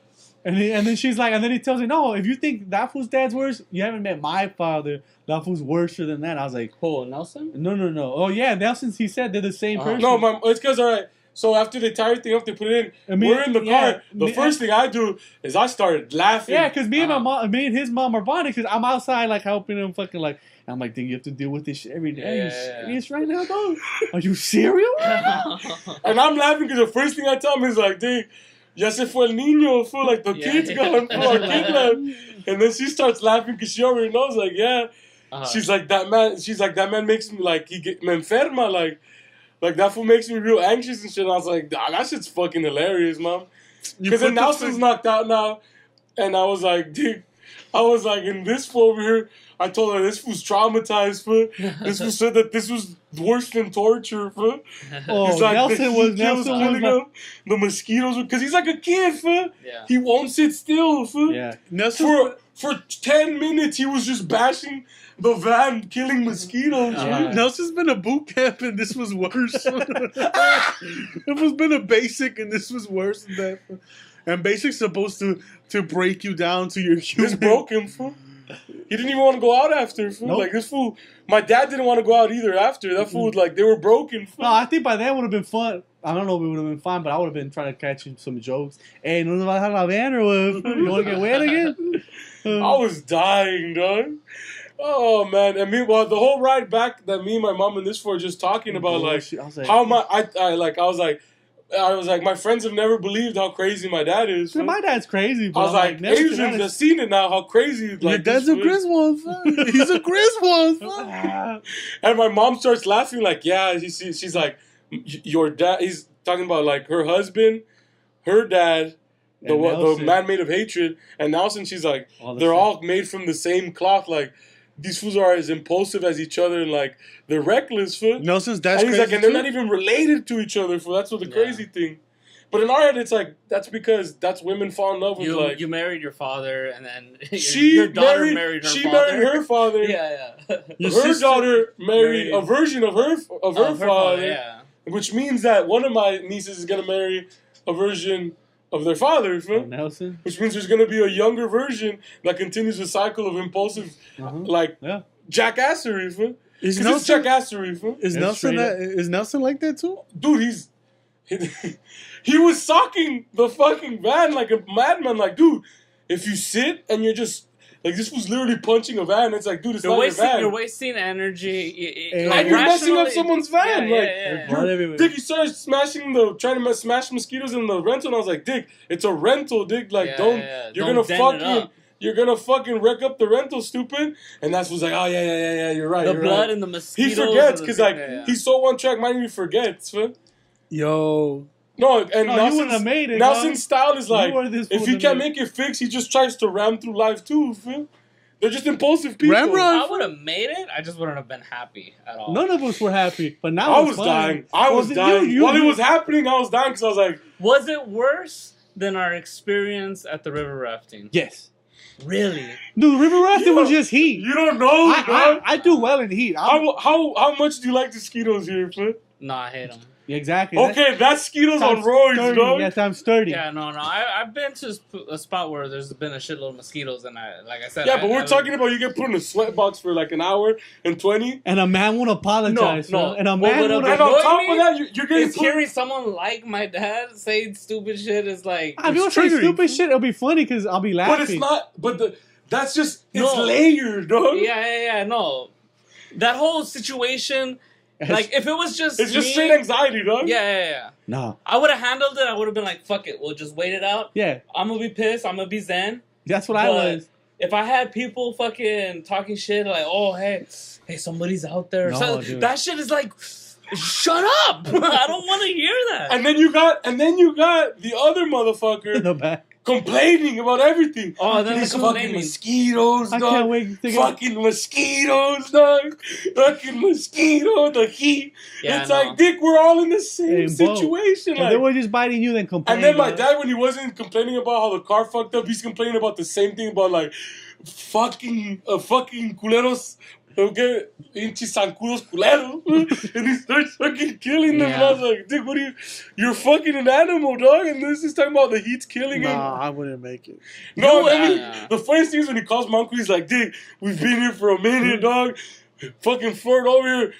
And then she's like, and then he tells me, no, if you think that fool's dad's worse, you haven't met my father. That fool's worse than that. I was like, Oh, Nelson? no. Oh yeah, Nelson's. He said they're the same person. No, it's because, all right. So after they tie everything up, they put it in. I mean, We're in the yeah, car. The me- first thing I do is I started laughing. Yeah, because me and Uh-huh. me and his mom are bonding because I'm outside like helping him fucking like. I'm like, then you have to deal with this shit every day. Are you Yeah. serious right now, dog? Are you serious? And I'm laughing because the first thing I tell him is like, dude, ya se fue el niño, fool. Like, the Yeah. kid's gone, fool. Our kid left. And then she starts laughing because she already knows, like, yeah. Uh-huh. She's like, that man makes me, like, me enferma, like, that fool makes me real anxious and shit. And I was like, nah, that shit's fucking hilarious, mom. You Because then put the Nelson's knocked out now. And I was like, dude, and this fool over here, I told her this fool's traumatized, fool. This fool said that this was worse than torture, fool. Oh, It's like Nelson was killing like, him. The mosquitoes, because he's like a kid, fool. Yeah. He won't sit still, fool. yeah. Nelson, For 10 minutes, he was just bashing the van, killing mosquitoes. Uh-huh. fool. Nelson's been a boot camp and this was worse. It was been a basic and this was worse than that. And basic's supposed to break you down to your human. This broke him, fool. He didn't even want to go out after, fool. Nope. Like, this fool, my dad didn't want to go out either after. That fool, like, they were broken, fool. No, I think by then would have been fun. I don't know if it would have been fine, but I would have been trying to catch some jokes. Hey, no nos vas a la van or what? You want to get wet again? I was dying, dog. Oh man! And meanwhile, the whole ride back that me and my mom and this were just talking about, like, I was like, how I was like, my friends have never believed how crazy my dad is. dude, my dad's crazy. I But was I'm like, never Asians gonna- have seen it now, how crazy. Your Like, dad's a this is. Griswold, son. He's a Griswold, son. And my mom starts laughing, like, yeah, she's like, your dad, he's talking about, like, her husband, her dad, the And Nelson. man made of hatred, and Nelson, she's like, All the they're shit. all made from the same cloth, like, these fools are as impulsive as each other, and, like, they're reckless, fool. Nelson's dad's And he's crazy like, and they're too? not even related to each other, fool. That's what the Yeah. crazy thing. But in our head, it's like, that's because that's women fall in love with, like, You married your father, and then she your daughter married her she father. married her father. Yeah, yeah. Your Her sister daughter married married- a version of her Her father, yeah. which means that one of my nieces is gonna marry a version of their father, fool. Nelson. Which means there's gonna be a younger version that continues the cycle of impulsive, like Yeah. jackassery, fool. Is 'Cause it's Nelson, jackassery, fool. is It's Nelson straight that is Nelson like that too? Dude, he was socking the fucking van like a madman. Like, dude, if you sit and you're just like, this was literally punching a van. It's like, dude, it's not your van. You're wasting energy. And you're messing up rationally- someone's van. Yeah, like, yeah. Blood everywhere. Dick, he started trying to smash mosquitoes in the rental, and I was like, Dick, it's a rental, Dick. Like, Yeah, don't, yeah. you're Don't gonna dent it up. you're gonna fucking wreck up the rental, stupid. And that's was like, oh yeah, you're right. The you're blood right. and the He mosquitoes. forgets and the because thing, like yeah. he's so one track, might even forgets. Fool. Yo, No, and No, you Nelson's, wouldn't have made it, Nelson's style is like, were this if fool he that can't made make it fix, he just tries to ram through life too. Fool. They're just impulsive people. Ramrod. I would have made it. I just wouldn't have been happy at all. None of us were happy, but now I it's was fun. dying. I was Well, dying. you- While it was happening, I was dying because I was like, Was it worse than our experience at the river rafting? Yes. Really? Dude, river rafting You was don't- just heat. you don't know, I dog. do well in heat. How much do you like the Skittles here, fool? No, I hate them. Exactly. Okay, that's Skittles on roids, sturdy. dog. Yes, I'm sturdy. Yeah, no. I've been to a spot where there's been a shitload of mosquitoes, and like I said, Yeah, but we're talking about you get put in a sweat box for like an hour and 20. And a man won't apologize. No, son. And a what man would won't. have And on annoyed top me of that, you're getting Is put. hearing someone like my dad say stupid shit is like. If you It's say triggering. stupid shit, it'll be funny because I'll be laughing. But it's not. But that's just it's No. layered, dog. Yeah, no. That whole situation, like if it was just It's just me- straight anxiety, dog. Yeah. No. I would have handled it. I would have been like, fuck it, we'll just wait it out. Yeah, I'm gonna be pissed. I'm gonna be zen. that's what I But was. if I had people fucking talking shit like, oh hey, somebody's out there, No, so, dude. that shit is like, shut up! I don't want to hear that. And then you got the other motherfucker In the back. complaining about everything. Oh, then These they're fucking complaining. mosquitoes, I dog. can't wait to get. Fucking mosquitoes, dog. Fucking mosquito, the heat. Yeah, it's I like, know. Dick, we're all in the same Same boat. situation. If Like, they were just biting you, then complain. and then my dog. dad, when he wasn't complaining about how the car fucked up, he's complaining about the same thing about like fucking culeros. Okay, pinches zancudos culeros, and he starts fucking killing them. And I was like, Dick, what are you? You're fucking an animal, dog. And this is talking about the heat's killing him. nah, I wouldn't make it. No, You- I mean, yeah. the funniest thing is when he calls my uncle, he's like, Dick, we've been here for a minute, dog. Fucking Ford over here.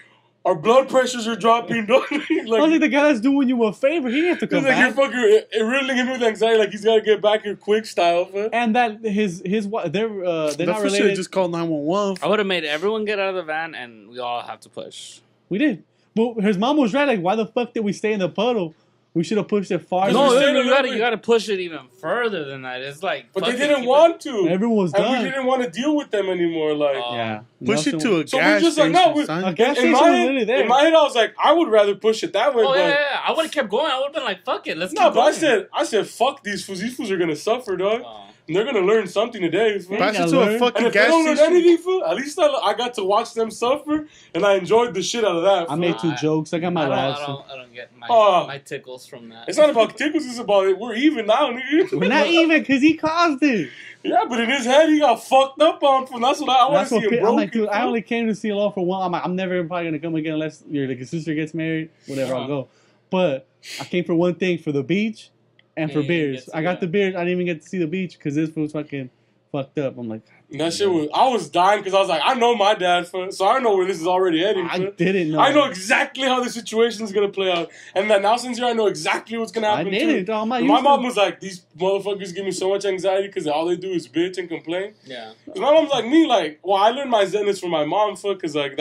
Our blood pressures are dropping, dog. I was like, the guy that's doing you a favor, he has to he's come like, you're back. fucking riddling him with anxiety, like he's got to get back here quick style, man. And that his wife, they're not That for sure related. just called 911. I would have made everyone get out of the van, and we all have to push. We did. But his mom was right. Like, why the fuck did we stay in the puddle? We should have pushed it farther. No, No, stayed a you little gotta bit. you gotta push it even further than that. It's like, But fuck they it, didn't keep want to. Everyone was And done. we didn't want to deal with them anymore. Like, Oh. Yeah. Push it to a So we're gas just like, station, no, we- son. A gas in station my was head, literally there. in my head, I was like, I would rather push it that way. Oh but yeah. I would have kept going. I would have been like, fuck it, let's no, keep but going. I said, fuck these fools. These fools are gonna suffer, dog. Oh. And they're gonna learn something today. Fool. Pass it gotta to a learn. And fucking if they gas don't learn station. anything, fool, at least I got to watch them suffer, and I enjoyed the shit out of that. I fool. made two I- jokes. I got my laughs. I don't get my Oh. my tickles from that. It's not about tickles. It's about it. We're even now, nigga. We're not even because he caused it. Yeah, but in his head, he got fucked up on. Fool. That's what I want That's to what see him I'm broken. like, dude. I fool. only came to see Law for one. I'm like, I'm never probably gonna come again unless your sister gets married. Whatever, I'll go. But I came for one thing, for the beach and for Yeah, beers. get to I got that. the beers. I didn't even get to see the beach because this was fucking fucked up. I'm like, That shit was. I was dying because I was like, I know my dad, so I know where this is already heading. I didn't know. I know exactly how the situation is gonna play out, and then now since here, I know exactly what's gonna happen. I didn't. Too. My mom was like, these motherfuckers give me so much anxiety because all they do is bitch and complain. Yeah. 'Cause my mom's like me, like, well, I learned my zeness from my mom, because like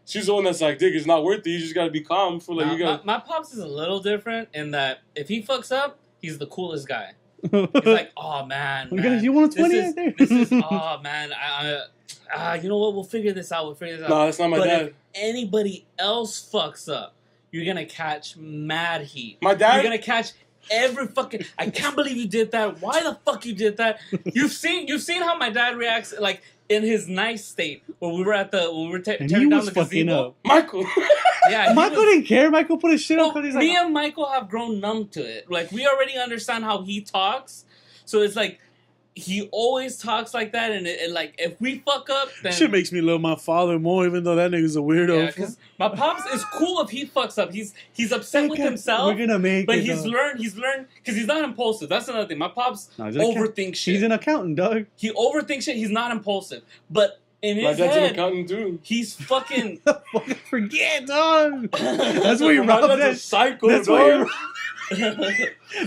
she's the one that's like, Dick, it's not worth it. You just gotta be calm. Like, Now, you gotta. my pops is a little different in that if he fucks up, he's the coolest guy. He's like, oh man, you want a 20 right there? This is, oh man, you know what? We'll figure this out. No, that's not my dad. If anybody else fucks up, you're gonna catch mad heat. My dad. You're gonna catch every fucking. I can't believe you did that. Why the fuck you did that? You've seen how my dad reacts, like in his nice state when we were tearing down the casino. Up. Michael. Yeah, Michael didn't care. Michael put his shit up. Well, He's me like, and Michael have grown numb to it. Like, we already understand how he talks. So it's like, he always talks like that. And it like, if we fuck up, then... Shit makes me love my father more, even though that nigga's a weirdo. Yeah, because my pops is cool if he fucks up. He's upset with himself. We're gonna make but it. he's learned, because he's not impulsive. That's another thing. My pops overthinks shit. He's an accountant, dog. He overthinks shit. He's not impulsive. But in his My dad's head, an accountant too. he's fucking... Forget, dog. That's where you My rob dad's a that. psycho, That's dog. where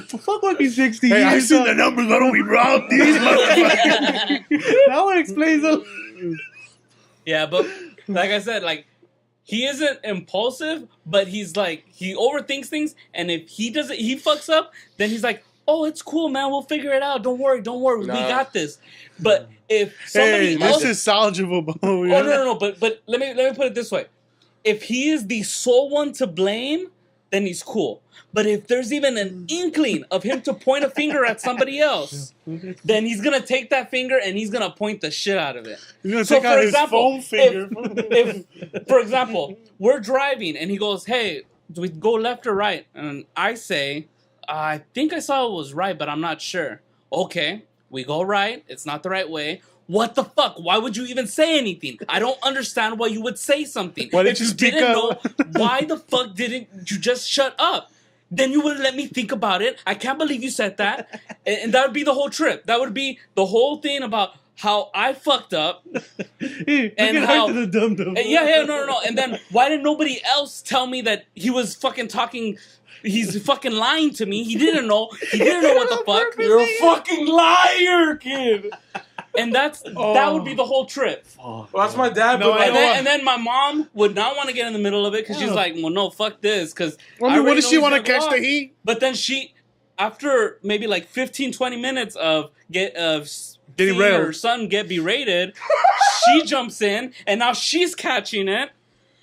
fuck fucking 60 Hey, I years. seen the numbers. Why don't we rob these motherfuckers? That one explains a... Yeah, but like I said, like, he isn't impulsive, but he's like, he overthinks things, and if he fucks up, then he's like, oh, it's cool, man, we'll figure it out. Don't worry, we got this. But if somebody else... This is salvageable, bro. Oh, no, but let me put it this way. If he is the sole one to blame, then he's cool. But if there's even an inkling of him to point a finger at somebody else, then he's going to take that finger and he's going to point the shit out of it. He's going to take out his phone finger. If, for example, we're driving and he goes, hey, do we go left or right? And I say, I think I saw it was right, but I'm not sure. Okay, we go right. It's not the right way. What the fuck? Why would you even say anything? I don't understand why you would say something. Why if didn't you you speak didn't up? know, why the fuck didn't you just shut up? Then you would let me think about it. I can't believe you said that. And that would be the whole trip. That would be the whole thing about how I fucked up. And how... The dum-dum. No. And then why did nobody else tell me that he was fucking talking... He's fucking lying to me. He didn't know. He didn't know what the fuck. You're a fucking liar, kid. And that would be the whole trip. Well, that's my dad. No, but And then my mom would not want to get in the middle of it because she's like, well, no, fuck this. Because I mean, what does she want to catch the heat? But then after maybe like 15, 20 minutes of Getting seeing her railed. son get berated, she jumps in and now she's catching it.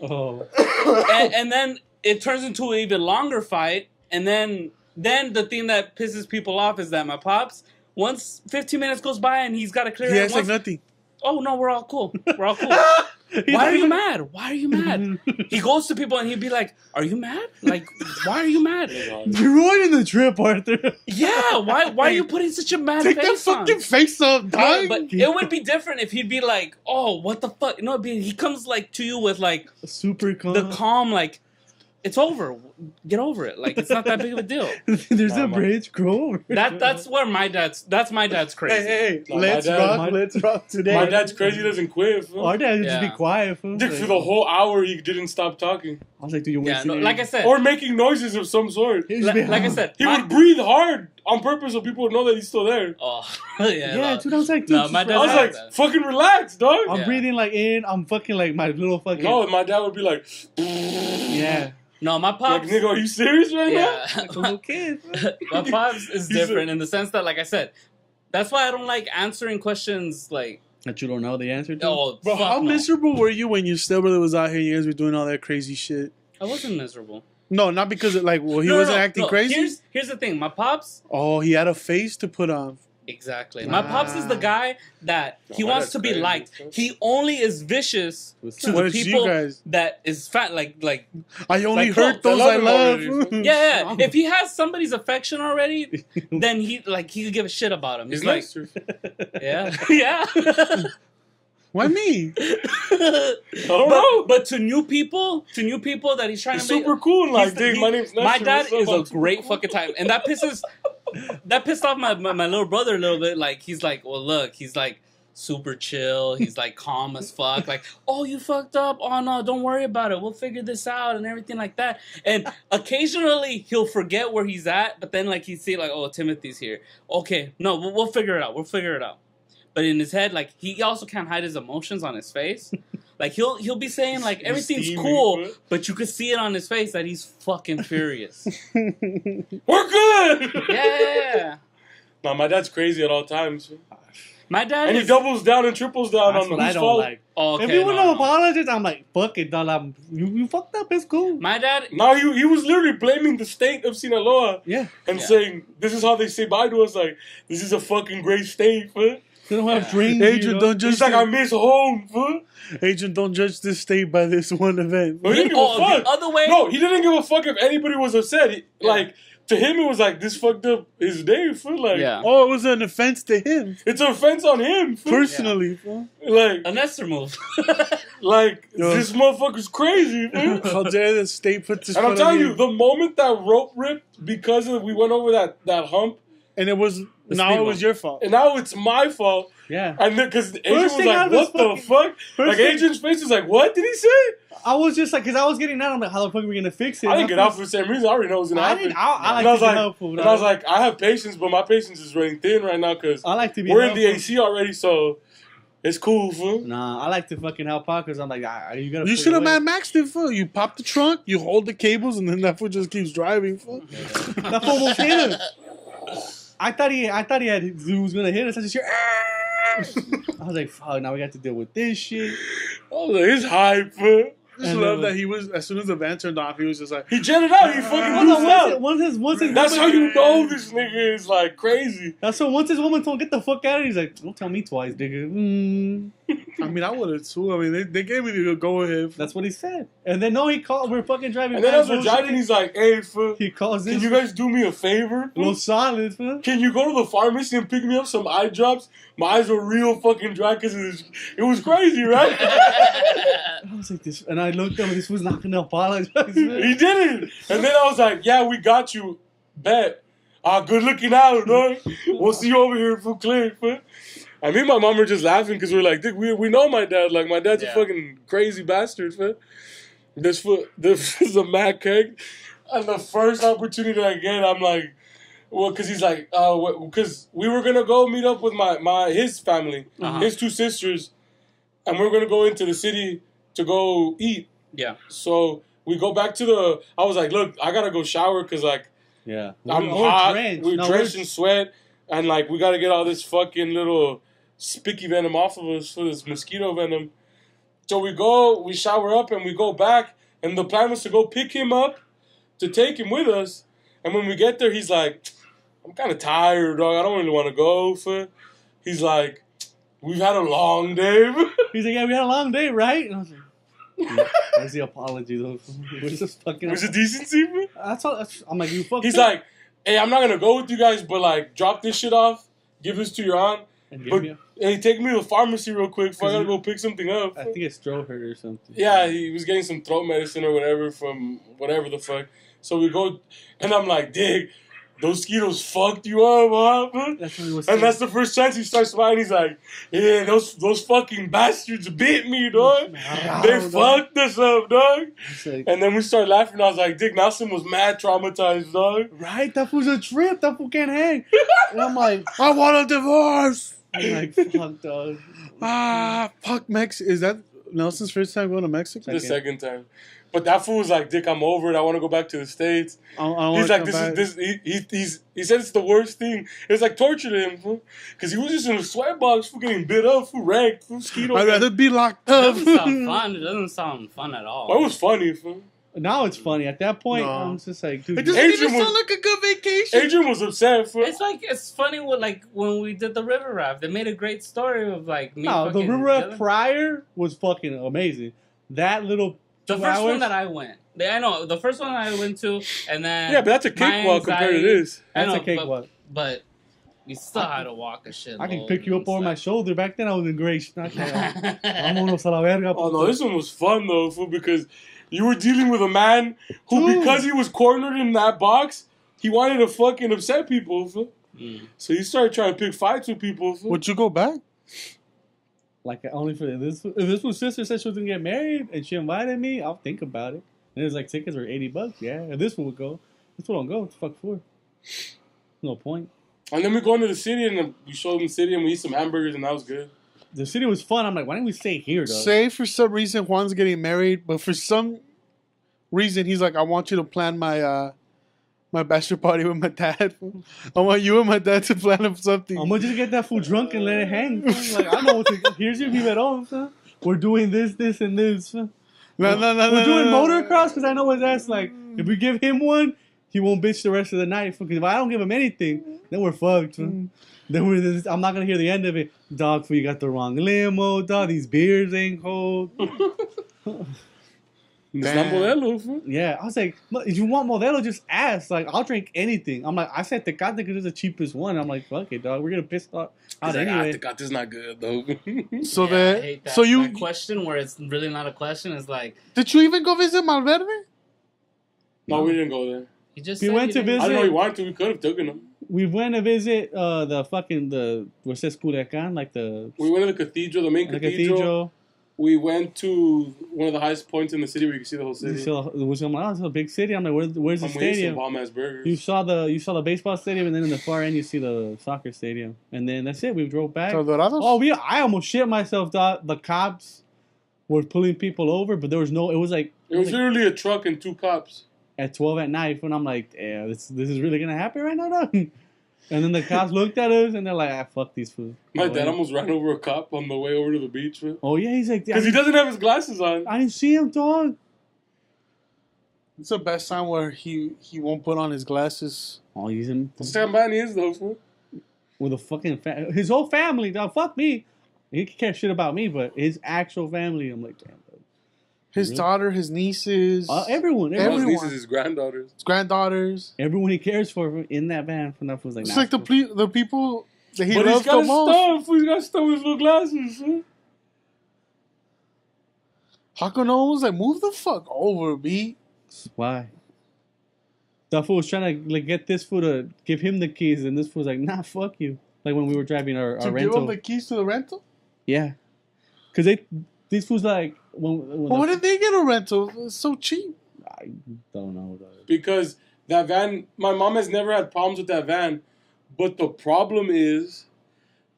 Oh. And then it turns into an even longer fight. And then the thing that pisses people off is that my pops, once 15 minutes goes by and he's got to clear it. He acts like nothing. Oh, no, we're all cool. We're all cool. Why are you mad? Why are you mad? He goes to people and he'd be like, are you mad? Like, why are you mad? You're ruining the trip, Arthur. Yeah, why are you putting such a mad Take that face on? fucking face off, dog. But it would be different if he'd be like, oh, what the fuck? No, he comes like to you with like Super calm. the calm, like, it's over. Get over it. Like, it's not that big of a deal. There's a bridge. Grow over. That's my dad's crazy. Hey, No, let's my dad- rock. Let's rock today. My dad's crazy. Doesn't quit. Fool. Our dad would just be Yeah. quiet. Fool. Dick, for the whole hour, he didn't stop talking I was like, dude, you're Yeah, wasting no, it. like I said, or making noises of some sort. He'd just be, like I said, He would breathe hard on purpose so people would know that he's still there. oh yeah, Yeah, no. dude, I was like, dude, No, just my I dad- was like, that. fucking relax, dog. I'm Yeah. breathing like in. I'm fucking like my little fucking. No, my dad would be like, Yeah. No, my like, pops. nigga, are you serious right Yeah, Little kids. my pops is He's a- different in the sense that, like I said, that's why I don't like answering questions like, That you don't know the answer to? oh, Bro, fuck how no. miserable were you when your stepbrother was out here and you guys were doing all that crazy shit? I wasn't miserable. No, not because of, like, well, he No, wasn't no, acting no. crazy. Here's the thing. My pops, Oh, he had a face to put on. exactly. My pops is the guy that he Oh, wants that's to be crazy. liked. He only is vicious to What the is you people guys? that is fat. Like I only Like, hurt cool. those I I love love. him already. yeah. If he has somebody's affection already, then he could give a shit about him. He's He's like, nice. yeah, yeah. Why me? I don't know. But to new people that he's trying It's to make super cool. And like, he's- dude, he- my name's Nestor. my dad What's up? is a I'm super great cool. fucking time, and that pissed off my little brother a little bit. Like he's like, well, look, he's like super chill. He's like calm as fuck. Like, oh, you fucked up. Oh no, don't worry about it. We'll figure this out and everything like that. And occasionally he'll forget where he's at, but then like he'd see like, oh, Timothy's here. Okay, no, we'll figure it out. We'll figure it out. But in his head, like he also can't hide his emotions on his face. Like he'll be saying like everything's steaming, cool, but- but you could see it on his face that he's fucking furious. We're good. Yeah. No, my dad's crazy at all times. My dad And he is, doubles down and triples down That's on what who's I don't fault. like. oh, okay, If you want no, to no. apologize, I'm like, fuck it, dog. You fucked up. It's cool. My dad, No, he was literally blaming the state of Sinaloa Yeah. and Yeah. saying, this is how they say bye to us. Like, this is a fucking great state, fool. They don't have Yeah. dreams. Agent, don't He's just like, I miss home, fool. Agent, don't judge this state by this one event. No, he didn't give oh, a fuck. the other way. No, he didn't give a fuck if anybody was upset. Like, to him, it was like, this fucked up his day, fool. Like, Yeah. Oh, it was an offense to him it's an offense on him, fool. personally. fool. Like, A Nestor move. Yo. this motherfucker's crazy, fool. How dare the state put this? And I'm foot on telling you, the moment that rope ripped because we went over that hump, and it was now speed it was bump. your fault. and now it's my fault. Yeah. And then, because Adrian was thing like, out of his what the fucking- fuck? first Like, thing- Adrian's face was like, what did he say? I was just like, because I was getting mad. I'm like, how the fuck are we going to fix it? I didn't get out for the same reason. I already know it was going to I happen. didn't. I And like I to was be like, helpful. and I was like, I have patience, but my patience is running thin right now because I like to be we're in the helpful. AC already, so it's cool, fool. Nah, I like to fucking help out because I'm like, you gotta. You put should have it away. Mad Maxed it, fool. You pop the trunk, you hold the cables, and then that fool just keeps driving, fool. That fool almost hit him. I thought he was gonna hit us. I just hear. I was like, fuck. Now we got to deal with this shit. I was like, it's hype, fool. I just And love then- that he was, as soon as the van turned off, he was just like, He jetted out. He fucking Oh, no, losed out. once his That's how woman- you know this nigga is like crazy. That's so. Once his woman told him, "Get the fuck out of here," he's like, "Don't tell me twice, nigga." I mean, I would have too. I mean, they gave me the go ahead. That's what he said. And then no, he called. We're fucking driving. And then back, as we're bullshit. driving, he's like, hey, fool, He calls can this. you guys do me a favor? little solid, fool. Can you go to the pharmacy and pick me up some eye drops? My eyes were real fucking dry because it was crazy, right? I was like, this, and I looked up, and this was not gonna apologize. He did it. And then I was like, yeah, we got you. Bet. Good looking out, dog. We'll see you over here for clear, fool. I mean, my mom were just laughing because we're like, we know my dad. Like, my dad's a Yeah. fucking crazy bastard, fool. This is a mad keg. And the first opportunity I get, I'm like, well, because he's like, because we were going to go meet up with his family, his two sisters, and we are going to go into the city to go eat. Yeah. So we go back to I was like, look, I got to go shower because, like, Yeah, I'm We're hot. drenched. We're No, drenched in sweat. And, like, we got to get all this fucking little spiky venom off of us for this mosquito venom. So we shower up, and we go back. And the plan was to go pick him up to take him with us. And when we get there, he's like, I'm kind of tired, dog. I don't really want to go. He's like, we've had a long day. He's like, yeah, we had a long day, right? And I was like, where's the apology though? Where's this fucking? Was it decency, bro? That's all. I'm like, you fucked He's up. like, hey, I'm not going to go with you guys, but, like, drop this shit off. Give this to your aunt. And give But, me a- hey, take me to the pharmacy real quick before I gotta go pick something up. I think it's throat hurt or something. Yeah, he was getting some throat medicine or whatever from whatever the fuck. So we go, and I'm like, dig, those mosquitoes fucked you up, huh? That's what he was And saying. that's the first chance he starts smiling. He's like, yeah, those fucking bastards bit me, dog. They fucked us up, dog. It's like, And then we start laughing. I was like, Dick Nelson was mad traumatized, dog. right? That fool's a trip. That fool can't hang. And I'm like, I want a divorce. fuck, dog. Fuck Mex. Is that Nelson's first time going to Mexico? The second time. But that fool was like, Dick, I'm over it. I want to go back to the States. I wanna He's like, come back. he said it's the worst thing. It's like torture to him, because he was just in a sweatbox, fool, getting bit up, fool, ranked, fool, mosquito. I'd rather be locked It up. doesn't sound fun. It doesn't sound fun at all. Well, it was funny, fool. Now it's funny. At that point, No. I'm just like, dude. It doesn't Adrian even was- sound like a good vacation. Adrian was upset, fool. It's funny with like when we did the river raft. They made a great story of like me. no, the fucking river raft together. prior was fucking amazing. That little The 2 first hours, one that I went. I know the first one I went to, and then Yeah, but that's a my cakewalk compared to anxiety- this. I That's know, a cakewalk. But You still had to walk a shit. I can pick you up over my shoulder. Back then, I was in great. Vámonos a la verga. Oh no, this one was fun though, fool, because you were dealing with a man who, because he was cornered in that box, he wanted to fucking upset people, fool. So he started trying to pick fights with people, fool. Would you go back? Like only for this. If this was sister said she was gonna get married and she invited me, I'll think about it. And it was like tickets were $80. Yeah, if this one would go. This one don't go. What the fuck for? No point. And then we go into the city and we showed them the city and we eat some hamburgers and that was good. The city was fun. I'm like, why didn't we stay here, though? Say for some reason Juan's getting married, but for some reason he's like, I want you to plan my my bachelor party with my dad. I want you and my dad to plan up something. I'm gonna just get that fool drunk and let it hang. Like, I know what to, here's your biberón, son. We're doing this, and this. No. We're doing motocross because I know his ass. Like, if we give him one, he won't bitch the rest of the night. Because if I don't give him anything, then we're fucked. Then I'm not gonna hear the end of it. Dog, you got the wrong limo. Dog, these beers ain't cold. It's not Modelo, fool. Yeah, I was like, look, if you want Modelo, just ask. Like, I'll drink anything. I'm like, I said Tecate because it's the cheapest one. I'm like, fuck it, dog. We're gonna piss off out anyway. Tecate's not good though. So I hate that, so you that question where it's really not a question. It's like, did you even go visit Malverde? No, we didn't go there. you just We said went you to didn't- I don't know. visit. He wanted to. We could have taken him. We went to visit the what's that school like the We went to the cathedral, the main cathedral. We went to one of the highest points in the city where you can see the whole city. I'm like, oh, it's a big city. I'm like, where's the And we ate some stadium? bomb ass burgers. You saw the baseball stadium, and then in the far end you see the soccer stadium, and then that's it. We drove back. Dorados? Oh, I almost shit myself. The cops were pulling people over, but there was no. It was like literally a truck and 2 cops. at 12 at night when I'm like, yeah, this is really gonna happen right now, dog. And then the cops looked at us and they're like, ah, fuck these fools. My dad almost ran over a cop on the way over to the beach, man. Oh yeah, he's like, Because he doesn't have his glasses on. I didn't see him, dog. It's the best time where he won't put on his glasses. Oh, he's in That's how bad he is, though, fool. with a fucking his whole family, dog. Fuck me. He can care shit about me, but his actual family, I'm like, damn. Dog. His Really? daughter, his nieces, Everyone. His Everyone. nieces, his granddaughters. his granddaughters. Everyone he cares for in that van. From that was like, It's nah, like the people that he But loves he's got the his most. stuff. He's got stuff with his little glasses, fool. How come no one was like, move the fuck over, B? Why? That fool was trying to like get this fool to give him the keys, and this fool was like, nah, fuck you. Like when we were driving our To give rental. him the keys to the rental? Yeah. Because these fools like, when But why did they get a rental? It's so cheap. I don't know. Dog. Because that van, my mom has never had problems with that van. But the problem is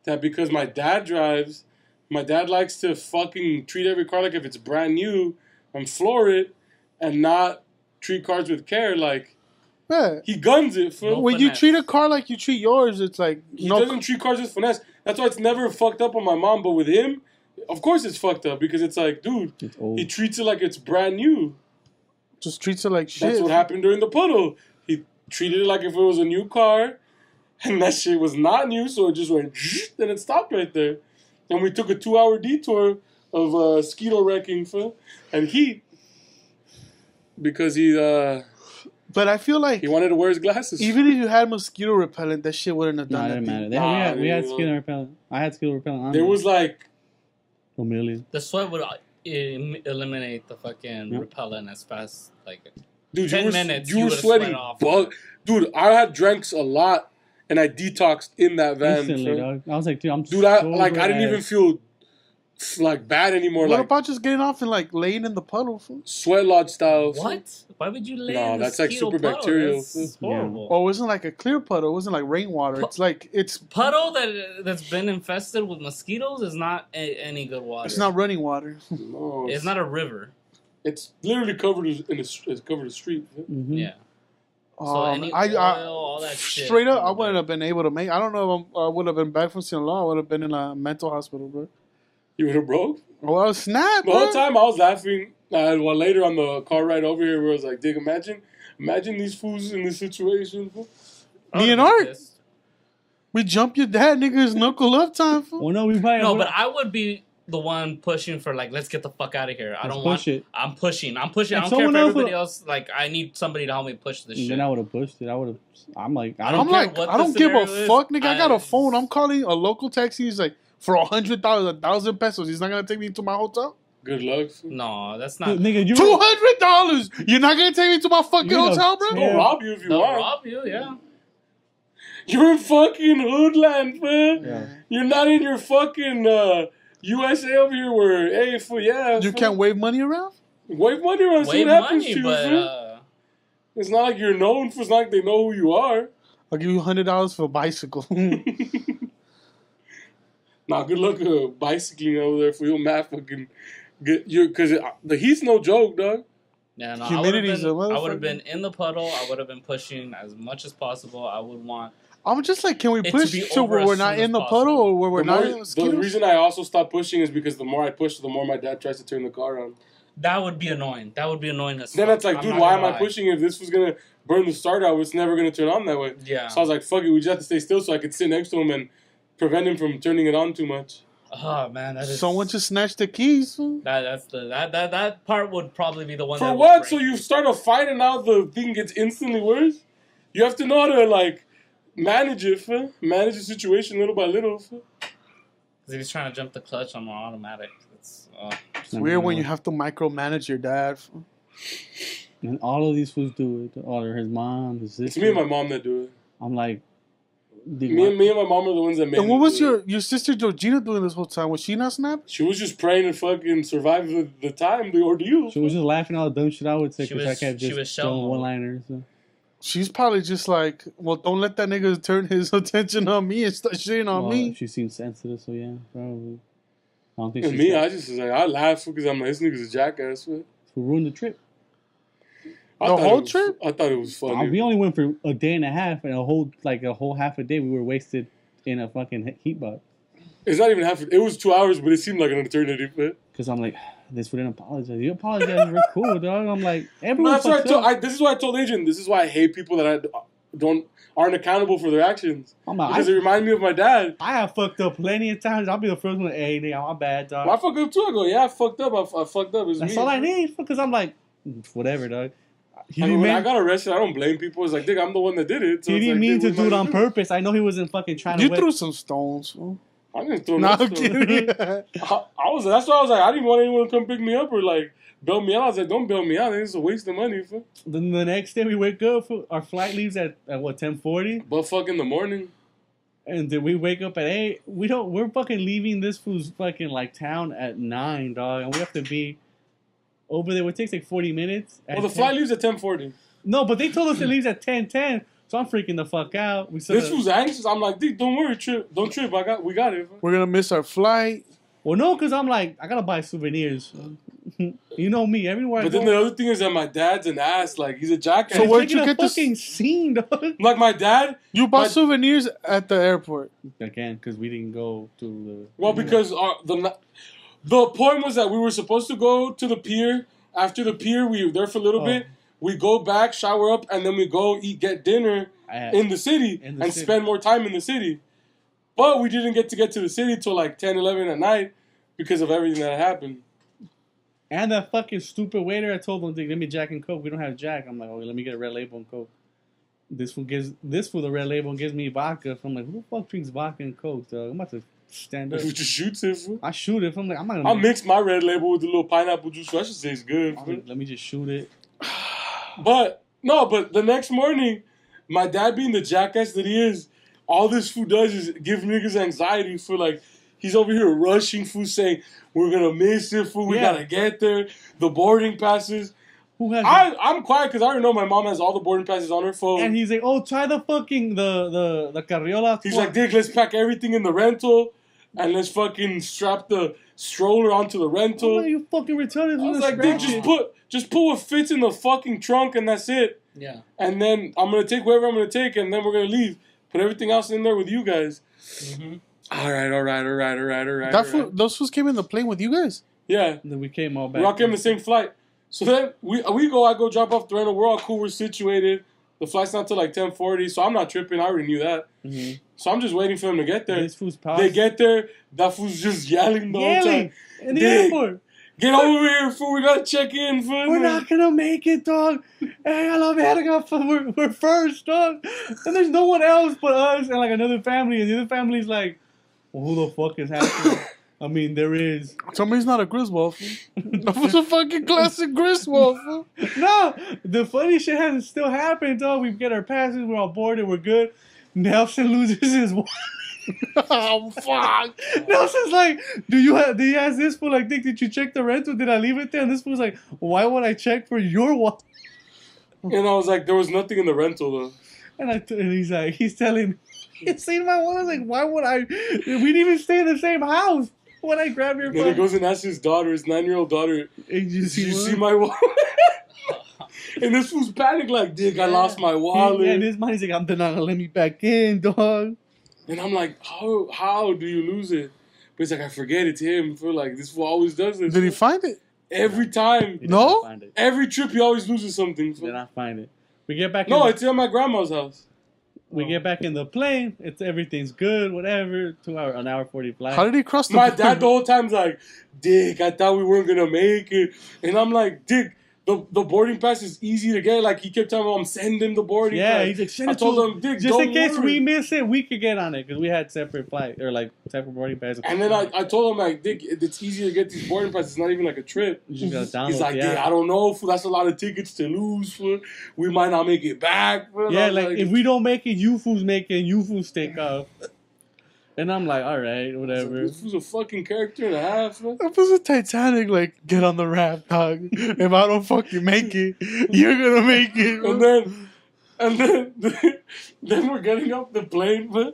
that because my dad drives, my dad likes to fucking treat every car like if it's brand new and floor it and not treat cars with care. Like, Yeah. he guns it, fool. No When you finesse. treat a car like you treat yours, it's like He doesn't treat cars with finesse. That's why it's never fucked up on my mom. But with him, of course it's fucked up because it's like, dude, It's old. he treats it like it's brand new. just treats it like shit. That's what happened during the puddle. He treated it like if it was a new car, and that shit was not new, so it just went, and it stopped right there. And we took a 2-hour detour of Skeeto wrecking, fool. And because he But I feel like wanted to wear his glasses. even if you had mosquito repellent, that shit wouldn't have No, done it didn't nothing. matter. We had Nah, skin repellent. I had skin repellent on there me. was like, a million. The sweat would eliminate the fucking repellent as fast. Like, dude, 10 you were, minutes, you you were would've sweating sweat off. Dude, I had drinks a lot, and I detoxed in that van. Instantly, fool. dog. I was like, dude, Dude, I didn't even feel like bad anymore. What Like about just getting off and like laying in the puddle? Fool? sweat lodge style. fool. what? Why would you lay No, in the that's like mosquito super puddle? bacterial. That's Yeah. horrible. Oh, it wasn't like a clear puddle. It wasn't like rainwater. It's like it's Puddle that's been infested with mosquitoes is not any good water. it's not running water. No, It's not a river. It's literally covered it's covered the street. Mm-hmm. Yeah. So any oil, all that shit. Straight up, I wouldn't have been able to make. I don't know if I would have been back from Sinaloa. I would have been in a mental hospital, bro. You would have broke. Oh, I was snapped, The bro. whole time I was laughing. Well, later on the car ride over here, where I was like, "Dig, imagine these fools in this situation." Fool. Me and Art, we jump your dad, niggas, knuckle up time, fool. Well, no, we probably No, but I would be the one pushing for like, let's get the fuck out of here. I Let's don't push want. it. I'm pushing. I If don't care if someone else everybody would- else. Like, I need somebody to help me push this shit. Then I would have pushed it. I'm like, I I don't don't I'm care like, what I the don't give a scenario is. fuck, nigga. I got a I- phone. I'm calling a local taxi. He's like, for $100, 1,000 pesos. He's not gonna take me to my hotel. Good luck. No, that's not. nigga, you $200. You're not gonna take me to my fucking You know, hotel, bro. They'll rob you if you They'll want. rob you, yeah. You're in fucking Hoodland, man. Yeah. You're not in your fucking USA over here where, hey, You can't wave money around. wave money around. See Wave what happens money, to you, but fool. It's not like you're known for. It's not like they know who you are. I'll give you $100 for a bicycle. Nah, good luck bicycling over there for your mad fucking get you because the heat's no joke, dog. yeah, no. Humidity's a I would motherfucker. have been in the puddle. I would have been pushing as much as possible. I would want. I'm just like, can we It to push be to over where as we're not soon in as the possible. puddle or where we're The, not more, in the the mosquitoes? reason I also stopped pushing is because the more I push, the more my dad tries to turn the car on. That would be annoying. That would be annoying as Then fuck. it's like, I'm dude, not why gonna am I lie. pushing if this was gonna burn the start out? It's never gonna turn on that way. Yeah. So I was like, fuck it, we just have to stay still so I could sit next to him and prevent him from turning it on too much. Oh man, that is. Someone just snatched the keys. That part would probably be the one. For that would what? break So you start a fight and now the thing gets instantly worse? You have to know how to like manage it, fool. Manage the situation little by little, fool. Because he's trying to jump the clutch on automatic. It's It's weird when you have to micromanage your dad. And all of these fools do it. Or his mom, his sister. It's me and my mom that do it. I'm like, Me and my mom are the ones that made And what me was do it. your sister Georgina doing this whole time? Was she not snapped? She was just praying to fucking survive the time, the ordeal. she was just laughing all the dumb shit I would say She because I was- kept she just was shell throwing mode. one-liners. So. She's probably just like, well, don't let that nigga turn his attention on me and start shitting on Well, me. She seems sensitive, so yeah, probably. I don't think And she's me, I just was like, I laugh because I'm like, this nigga's a jackass. Fool. who ruined the trip. I The thought whole it was- trip? I thought it was funny. We only went for a day and a half, and a whole half a day we were wasted in a fucking heat box. It's not even half. It was 2 hours, but it seemed like an eternity. Fool. Because I'm like, this wouldn't apologize. You apologize, we're cool, dog. I'm like, No, everyone that's why fucks up. this is why I told Adrian. This is why I hate people that aren't accountable for their actions. I'm like, Because it reminded me of my dad. I have fucked up plenty of times. I'll be the first one to, hey, nigga, I'm bad, dog. When I fuck up too, I go, yeah, I fucked up. I fucked up. It's That's me. all I need, because I'm like, whatever, dog. He I didn't mean, when I mean, got arrested, I don't blame people. It's like, dig, I'm the one that did it. So he it's didn't like, mean dig, to what do it am I on gonna do? purpose. I know he wasn't fucking trying You to threw some stones. Fool. I didn't throw No, no I'm kidding. I was. That's why I was like, I didn't want anyone to come pick me up or like bail me out. I was like, don't bail me out. It's a waste of money. Fool. Then the next day we wake up, our flight leaves at what, 10:40? But fuck in the morning. And then we wake up at 8. We're fucking leaving this fool's fucking like town at 9, dog. And we have to be over there. It takes like 40 minutes. Well, the flight leaves at 10:40. No, but they told us it leaves at 10:10. So I'm freaking the fuck out. This was anxious. I'm like, dude, don't worry, don't trip. We got it. Fool. We're gonna miss our flight. Well, no, because I'm like, I gotta buy souvenirs. You know me, everywhere I But go. then the other thing is that my dad's an ass. Like, he's a jackass. So He's where'd you making a get this- fucking scene, dog? Like, my dad, You bought My- souvenirs at the airport. Again, because we didn't go to well, because the point was that we were supposed to go to the pier. After the pier, we were there for a little Oh. bit. We go back, shower up, and then we go get dinner in the city In the and city. spend more time in the city. But we didn't get to the city till like 10, 11 at night because of everything that happened. And that fucking stupid waiter, I told him, give me Jack and Coke. We don't have Jack. I'm like, okay, let me get a Red Label and Coke. This fool the Red Label and gives me vodka. So I'm like, who the fuck drinks vodka and Coke, dog? I'm about to stand up. We just shoots it. Fool. I shoot it. I'm like, I'm not gonna. I'll mix my red label with the little pineapple juice. So that should taste good. I'm Fool. like, let me just shoot it. But the next morning, my dad being the jackass that he is, all this food does is give niggas anxiety for like he's over here rushing food, saying we're gonna miss it, food. We Yeah. gotta get there. The boarding passes. Who has? I'm quiet because I already know my mom has all the boarding passes on her phone. And he's like, oh, try the fucking the carriola. He's like, Dick, let's pack everything in the rental and let's fucking strap the stroller onto the rental. Oh, you fucking retarded. I was like, Dick, just put what fits in the fucking trunk and that's it. yeah. And then I'm gonna take whatever I'm gonna take, and then we're gonna leave. Put everything else in there with you guys. Mm-hmm. All right. That those fools came in the plane with you guys. Yeah, And then we came all back. we all came in the same flight. So then we go. I go drop off the rental. We're all cool. We're situated. The flight's not till like 10:40, so I'm not tripping. I already knew that. Mhm. So I'm just waiting for them to get there. This fool's paused. They get there, that fool's just yelling the whole Yelling time. in the Dig. airport. Get over here, fool. We gotta check in, fool. We're not gonna make it, dog. Hey, I love it. We're first, dog. And there's no one else but us and like another family. And the other family's like, well, who the fuck is happening? I mean, there is. Somebody's not a Griswold. That was a fucking classic Griswold. No, the funny shit hasn't still happened, dog. We get our passes, we're on board, and we're good. Nelson loses his wallet. Oh fuck! Nelson's like, do you ask this fool, like, Dick, did you check the rental? Did I leave it there? And this fool's like, why would I check for your wallet? And I was like, there was nothing in the rental, though. And he's like, he's telling, he's seen my wallet. I was like, why would I? We didn't even stay in the same house. When I grab your Then he phone, goes and asks his daughter, his 9-year-old daughter, did you did you see my wallet? And this fool's panicked like, Dick, I lost my wallet. And his mind, he's like, they're not gonna let me back in, dog. And I'm like, how do you lose it? But he's like, I forget it's him. For like, this fool always does this. Did he find it? Every time. He did No? not find it. Every trip, he always loses something. He did not find it. We get back. No, it's at my grandma's house. We get back in the plane. Everything's good. Whatever. An hour 40 flight. How did he cross the? My dad the whole time's like, Dick, I thought we weren't gonna make it. And I'm like, Dick, the boarding pass is easy to get. Like, he kept telling me, I'm sending the boarding pass. He's like, send I it told to him, Dick, just don't in case worry. we miss it, we could get on it because we had separate flight or like separate boarding passes. And then I told him, like, Dick, it's easy to get these boarding passes. It's not even like a trip. You just gotta download He's like, the Dick, app. I don't know, fool. That's a lot of tickets to lose, fool. We might not make it back, fool. And Yeah, I was like if we don't make it, you fools make it, you fools take off. And I'm like, all right, whatever. This fool's a fucking character and a half, man. That was a Titanic. Like, get on the raft, dog. If I don't fucking make it, you're gonna make it. And then we're getting up the plane, man.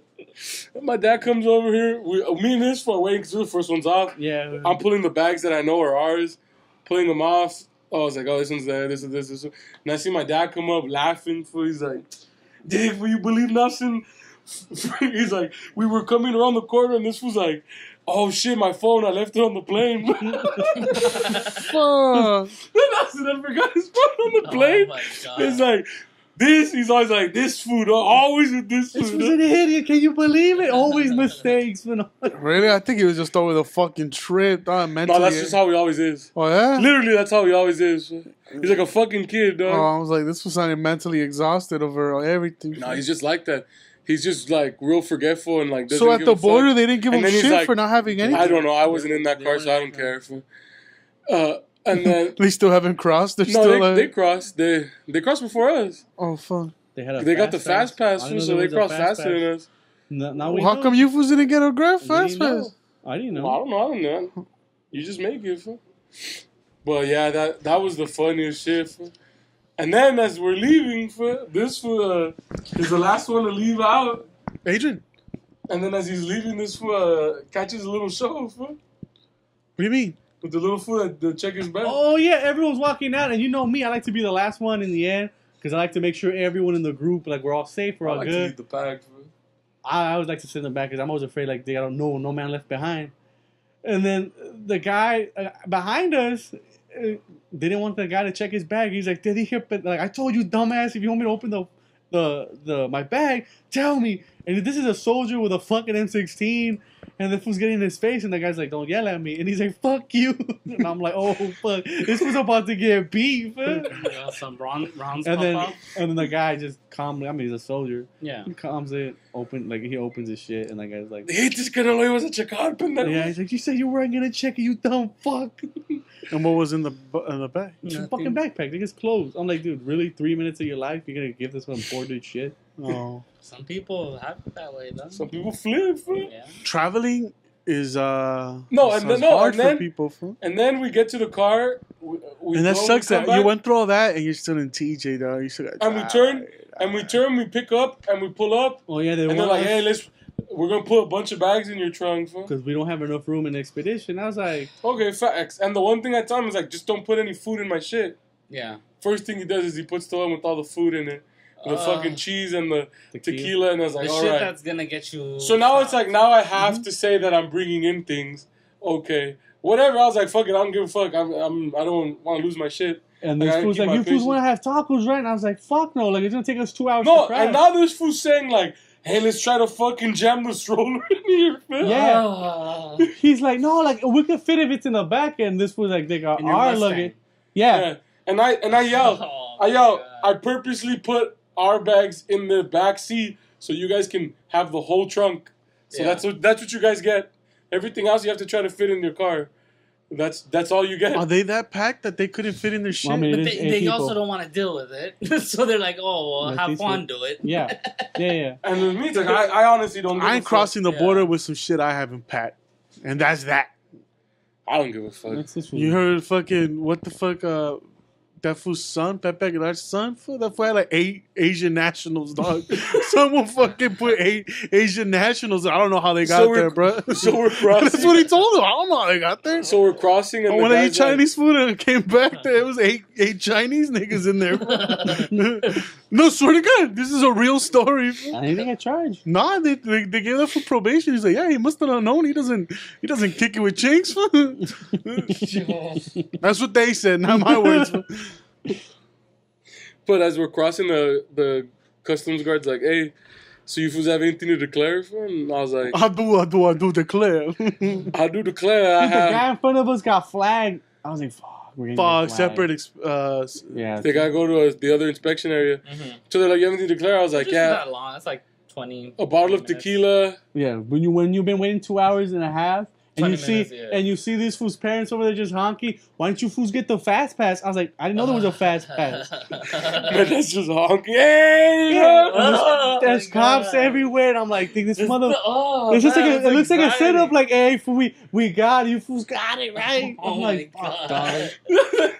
And my dad comes over here. Me and this fool are waiting because we're the first ones off. Yeah. I'm pulling the bags that I know are ours, pulling them off. Oh, I was like, oh, this one's there, this is this. And I see my dad come up laughing. Fool. He's like, Dick, will you believe nothing? He's like, we were coming around the corner and this was like, oh shit, my phone, I left it on the plane. Fuck. Then I said, I forgot his phone on the plane. my God. It's like, he's always like, this food, always with this This food. was an idiot. Can you believe it? Always mistakes. Really? I think he was just over the fucking trip, dog. Mentally. No, that's just how he always is. Oh yeah. Literally, that's how he always is. He's like a fucking kid, dog. Oh, I was like, this was sounding mentally exhausted over everything. No, he's just like that. He's just like real forgetful and like. Doesn't So at give the a fuck. border, they didn't give And him then he's shit like, for not having anything. I don't know. I wasn't in that car, so I don't care. And then They still haven't crossed. They're no, still they crossed. They crossed before us. Oh fuck. They got the fast pass, I didn't know so there they was a crossed fast faster than us. Now we Well, how know. come you fools didn't get a grab We fast didn't know. pass? I didn't know. Well, I don't know. You just make it. Fool. But yeah, that was the funniest shit. Fool. And then as we're leaving, fool, this fool is the last one to leave out. Adrian, And then as he's leaving, this fool catches a little show, fool, what do you mean? with the little fool that check his bag. Oh yeah, everyone's walking out, and you know me, I like to be the last one in the end because I like to make sure everyone in the group, like, we're all safe, we're I all like to good. eat the bag, fool. I always like to send them back because I'm always afraid, like, they don't know, no man left behind. And then the guy behind us, they didn't want the guy to check his bag. He's like, "Did he hear? Like, I told you, dumbass, if you want me to open my bag, tell me." And this is a soldier with a fucking M16, and the fool's getting in his face, and the guy's like, "Don't yell at me," and he's like, "Fuck you," and I'm like, "Oh fuck, this was about to get beat." Man. Yeah, some rounds And pop then out. the guy just calmly, I mean, he's a soldier. Yeah. He calms it, he opens his shit, and the guy's like, Dijiste que no lo ibas a checar, pendejo. yeah, he's like, "You said you weren't gonna check it, you dumb fuck." And what was in the bag? It's a Nothing. fucking backpack. They just closed. I'm like, dude, really? 3 minutes of your life? You're gonna give this one important shit? Oh, Some people have it that way, though. Some people flip, fool. Yeah. traveling is and sounds then- hard and then- for people. Fool. And then we get to the car. We And that go, we sucks come that you back, went through all that and you're still in TJ, though. You still got And we turn, we pick up, and we pull up, Oh yeah, they and they're want like, "Hey, we're gonna put a bunch of bags in your trunk, fool." because we don't have enough room in the expedition. I was like, Okay, facts. And the one thing I tell him is like, just don't put any food in my shit. Yeah. First thing he does is he puts the one with all the food in it, the fucking cheese and the tequila, and I was The like, shit all right. that's gonna get you. So now it's like, now I have Mm-hmm. to say that I'm bringing in things, okay, whatever. I was like, fuck it, I don't give a fuck. I don't want to lose my shit. And Like, this I fool's keep like, my you fools patience. want to have tacos, right? And I was like, fuck no. Like, it's going to take us 2 hours No, to crash. and now this fool's saying like, hey, let's try to fucking jam the stroller in here, man. Yeah. He's like, no, like, we could fit if it's in the back. And this was like, they got In your our Mustang. luggage. Yeah. Yeah. And I yelled. Oh, I yelled. God. I purposely put our bags in the back seat so you guys can have the whole trunk. So Yeah. that's what you guys get. Everything else you have to try to fit in your car. That's all you get. Are they that packed that they couldn't fit in their shit? I mean, But it is they, 8 they people. also don't want to deal with it. So they're like, oh, well, Let have these Juan fools- do it. Yeah. Yeah. And with me, it's like I honestly don't. Give I a ain't fuck. crossing the Yeah. border with some shit I haven't packed. And that's that. I don't give a fuck. That's this You heard fucking, what the fuck, that fool's son, Pepe Aguilar's son, fool? That fool had like 8 Asian nationals, dog. Someone fucking put 8 Asian nationals. I don't know how they got So we're- there, bro. so we're crossing. That's what he told them. I don't know how they got there. So we're crossing, and when the I ate guy's like- Chinese food and came back, there was eight Chinese niggas in there. No, swear to God, this is a real story. I think they get charged. Nah, they gave that for probation. He's like, yeah, he must have not known. He doesn't kick it with chinks. That's what they said, not my words. But as we're crossing, the customs guard's like, hey, so you fools have anything to declare for? And I was like, I do declare. I do declare I The guy have. in front of us got flagged. I was like, fuck, we're gonna Fuck, get flagged. separate. Yeah. They gotta go to the other inspection area. Mm-hmm. So they're like, you have anything to declare? I was like, Just yeah, not long. It's like 20. a bottle of 20 minutes. tequila. Yeah, when you've been waiting 2 hours and a half, and 20 you see minutes, yeah. and you see these fools' parents over there just honky. Why don't you fools get the fast pass? I was like, I didn't know there was a fast pass. Man, that's just honky. Hey, Yeah. Oh, There's my cops God. everywhere, and I'm like, think this mother. Oh, It's just like man, it looks like a anxiety. setup. Like, hey, fool, we got it. You fools got it right. Oh I'm like, my fuck, God. dog.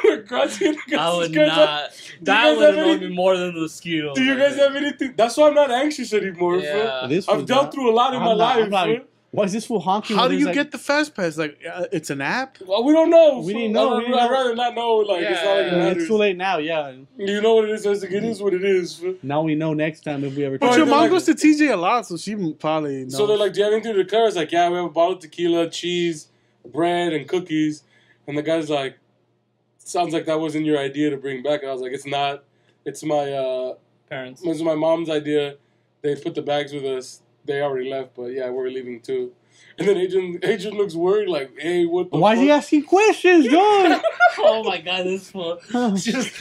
We're crossing. I would Guys, not. guys That would have annoy any- me more than the mosquito. Do you guys have anything? That's why I'm not anxious anymore, Yeah. This I've fool's dealt not- through a lot in my I'm not- life, I'm like, fool. why is this fool honking? How when do there's you like- get the fast pass? Like, it's an app? Well, we don't know. We fool. didn't know, we didn't I'd know. rather not know. Like, it's not like it It's matters. too late now. Yeah. You know what it is. I was like, it is what it is. Fool. Now we know next time if we ever. But Oh, your they're mom like- goes to TJ a lot, so she probably knows. So they're like, do you have anything to declare? I was like, yeah, we have a bottle of tequila, cheese, bread, and cookies. And the guy's like, sounds like that wasn't your idea to bring back. And I was like, it's not. It's my Parents. it was my mom's idea. They put the bags with us. They already left, but yeah, we're leaving too. And then Agent looks worried, like, hey, what the Why is fuck? he asking questions, dog? Oh my God, this fool. Just.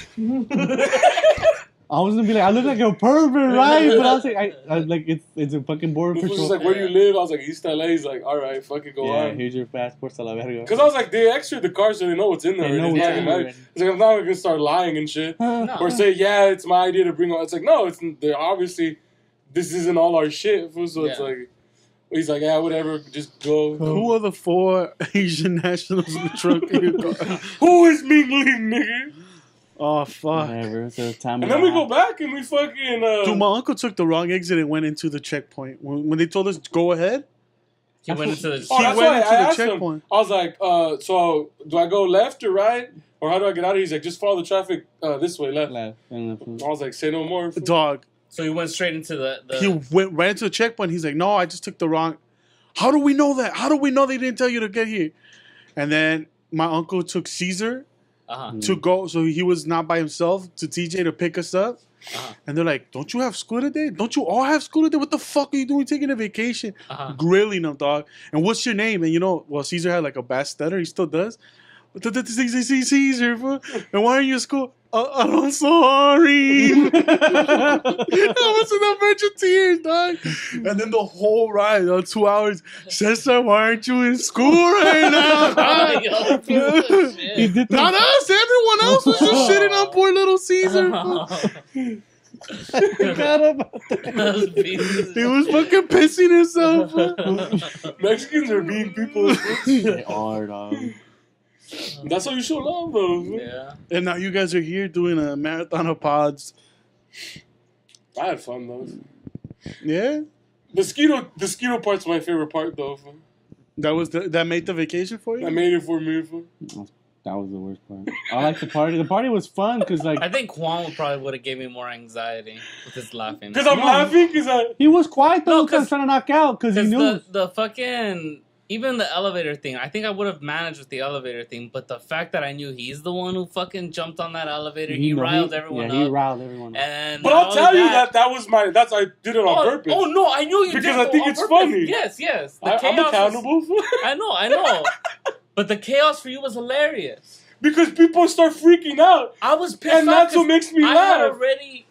I was gonna be like, I look like a pervert, right? But I was like, I like it's a fucking border He was patrol. just like, where do you live? I was like, East LA. He's like, all right, fuck it, go yeah, on. here's your passports a la verga. Because I was like, they extra the car so they know what's in there. They know It's what's not in gonna there. matter. It's like, I'm not gonna start lying and shit. No. Or say, yeah, it's my idea to bring. It's like, no, it's they're obviously this isn't all our shit. Fool. So it's Yeah. like, he's like, yeah, whatever, just go. Who are the 4 Asian nationals in the trunk? Who is mingling, nigga? Oh, fuck. Whatever. It's a time. And then we go back and we fucking. Dude, my uncle took the wrong exit and went into the checkpoint. When they told us go ahead, He went into the. Oh, He that's went why into I the asked checkpoint. him. I was like, so do I go left or right? Or how do I get out of here? He's like, just follow the traffic this way, left. Left. And I was like, say no more. fool. dog, So he went straight into the. he went right into the checkpoint. He's like, no, I just took the wrong. How do we know that? How do we know they didn't tell you to get here? And then my uncle took Caesar Uh-huh. to go, so he was not by himself, to TJ to pick us up. Uh-huh. And they're like, don't you have school today? Don't you all have school today? What the fuck are you doing taking a vacation? Uh-huh. Grilling them, dog. And what's your name? And well, Caesar had like a bad stutter. He still does. Caesar, fool. And why are you at school? I'm sorry. I was in a bunch of tears, dog. And then the whole ride, 2 hours, Cesar, why aren't you in school right now? Yo, piece of shit. he did Not us. Everyone else was just shitting on poor little Caesar. fool. forgot about that. He was fucking pissing himself. fool. Mexicans are being people. They are, dog. That's how you show love, though. Yeah. And now you guys are here doing a marathon of pods. I had fun, though. Yeah? The part's my favorite part, though. That made the vacation for you? I made it for me. Fool. That was the worst part. I like the party. The party was fun because like I think Juan probably would have gave me more anxiety with his laughing. Because I'm laughing, because I... he was quiet though, No, because 'cause- trying to knock out because he Because knew. the fucking even the elevator thing, I think I would have managed with the elevator thing, but the fact that I knew he's the one who fucking jumped on that elevator, he riled everyone up. Yeah, he riled everyone up. And But I'll tell you that was my. I did it on purpose. Oh no, I knew you did it because I think on it's purpose. funny. Yes. The I'm chaos accountable. I know. But the chaos for you was hilarious. Because people start freaking out. I was pissed And off that's what 'cause makes me I laugh. had already.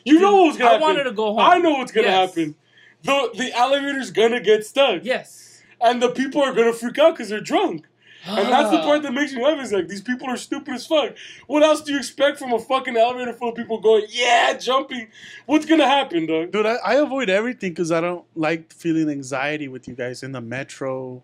You know what's gonna happen. I wanted to go home. I know what's gonna Yes. happen. The elevator's gonna get stuck. Yes. And the people are gonna freak out because they're drunk. And that's the part that makes me laugh. Is like, these people are stupid as fuck. What else do you expect from a fucking elevator full of people going, yeah, jumping? What's gonna happen, dog? Dude, I avoid everything because I don't like feeling anxiety with you guys in the metro.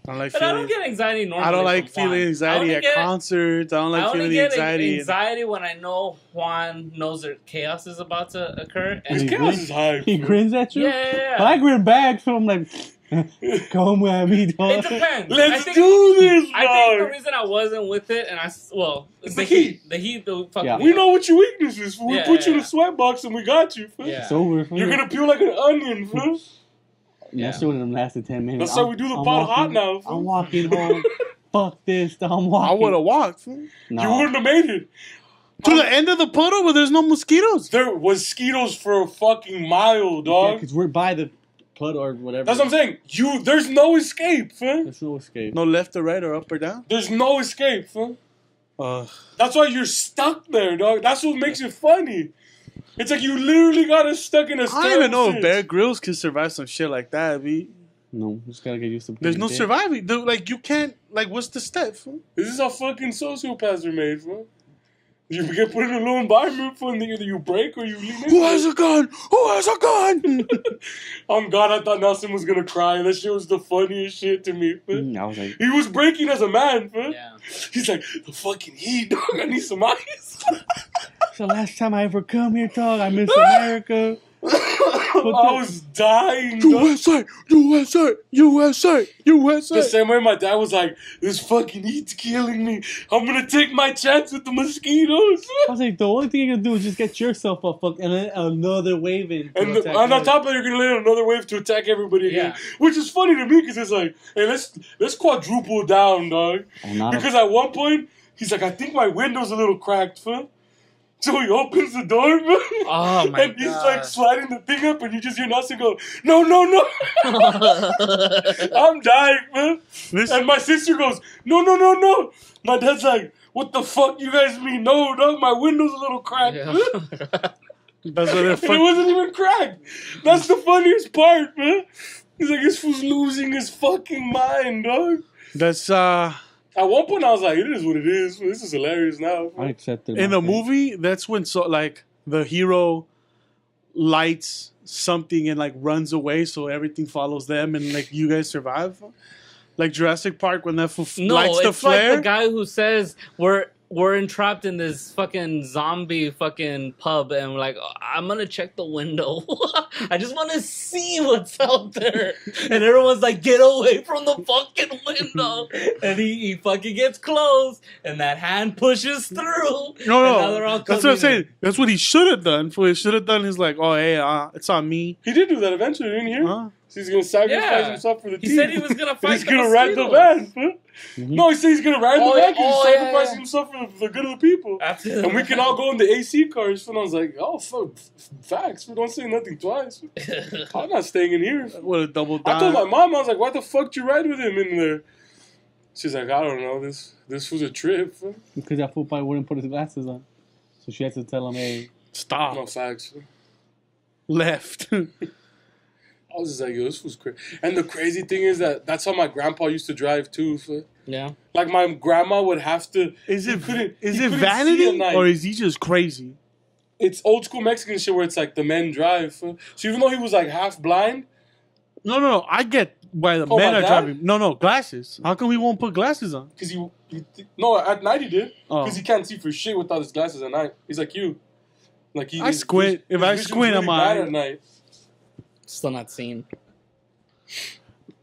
I don't like But I don't get anxiety normally. I don't like from Juan. feeling anxiety at concerts. I don't like feeling the anxiety. Anxiety when I know Juan knows that chaos is about to occur. This And chaos is high. He grins at you? Yeah. But I grin back, so I'm like, come with me, It dog. depends. Let's do this, I think the dog. reason I wasn't with it, and It's the heat. The heat, the fucking. Yeah. We know what your weakness is. We Yeah, put you in yeah. a sweatbox and we got you. Fool. Yeah. It's over. fool. You're gonna peel like an onion, fool. That shit would have lasted 10 minutes. That's how we do the pot hot now, fool. I'm walking home. Fuck this. I'm walking. I would have walked fool. No. You wouldn't have made it. to the end of the puddle where there's no mosquitoes. There was mosquitoes for a fucking mile, Yeah, dog. because we're by the puddle or whatever. That's what I'm saying. There's no escape, fool. There's no escape. No left or right or up or down. There's no escape, fool. Uh, That's why you're stuck there, dog. That's what makes it funny. It's like you literally got us stuck in a I don't even know if Bear Grylls can survive some shit like that. No, just gotta get used to There's no dick. surviving. Dude, like, you can't. Like, what's the step? Fool? This is how fucking sociopaths are made, fool. You get put in a little environment, fool, and either you break or you lean into Who has it. a gun? Who has a gun? Oh God, I thought Nelson was gonna cry. That shit was the funniest shit to me, fool. I was like, He was breaking as a man, fool. Yeah. He's like, the fucking heat, dog. I need some ice. it's the last time I ever come here, dog. I miss America. I was dying, dog. USA, USA, USA, USA. The same way my dad was like, this fucking heat's killing me. I'm gonna take my chance with the mosquitoes. I was like, the only thing you can do is just get yourself up, fuck, and then another wave in. to And attack on others. top of that, you're gonna let another wave to attack everybody again. Yeah. Which is funny to me because it's like, hey, let's quadruple down, dog. I'm not Because at one point, he's like, I think my window's a little cracked, fool. So he opens the door, man. Oh my And he's God. like sliding the thing up, and you just hear Nelson go, no. I'm dying, man. And my sister goes, no. My dad's like, what the fuck you guys mean? No, my window's a little cracked. Yeah. That's what they're And it wasn't even cracked. That's the funniest part, man. He's like, this fool's losing his fucking mind, dog. That's At one point, I was like, it is what it is. This is hilarious now. I accepted in my the fate. movie. That's when like the hero lights something and like runs away, so everything follows them, and like you guys survive. Like Jurassic Park when that No, lights the it's like flare. the guy who says we're entrapped in this fucking zombie fucking pub, and we're like, I'm gonna check the window. I just want to see what's out there. And everyone's like, get away from the fucking window. And he fucking gets close, and that hand pushes through. And now they're all That's what I'm coming saying. in. That's what he should have done. What he should have done is like, oh hey, it's on me. He did do that eventually, didn't you hear? Huh? So he's gonna sacrifice Yeah. himself for the He team. said he was gonna fight He's the gonna ride the mosquitoes. van. Huh? No, he said he's gonna ride Oh, the van yeah. because Oh, he's yeah, sacrificing yeah. himself for the good of the people. After And we can all go in the AC cars. And I was like, oh, fuck, facts. We don't say nothing twice. I'm not staying in here. Would have doubled I told down. my mom, I was like, why the fuck did you ride with him in there? She's like, I don't know. This was a trip. Because that fool probably wouldn't put his glasses on. So she had to tell him, hey, Stop. No facts. Left. I was just like, yo, this was crazy. And the crazy thing is that's how my grandpa used to drive too. Yeah. Like my grandma would have to. Is he it couldn't is see it at vanity night. or is he just crazy? It's old school Mexican shit where it's like the men drive. So even though he was like half blind, No. I get why the Oh, men my are dad? driving. No, glasses. How come we won't put glasses on? because no, at night he did Oh. because he can't see for shit without his glasses at night. He's like you, like I squint. If I squint, I'm bad on. at night. Still not seen.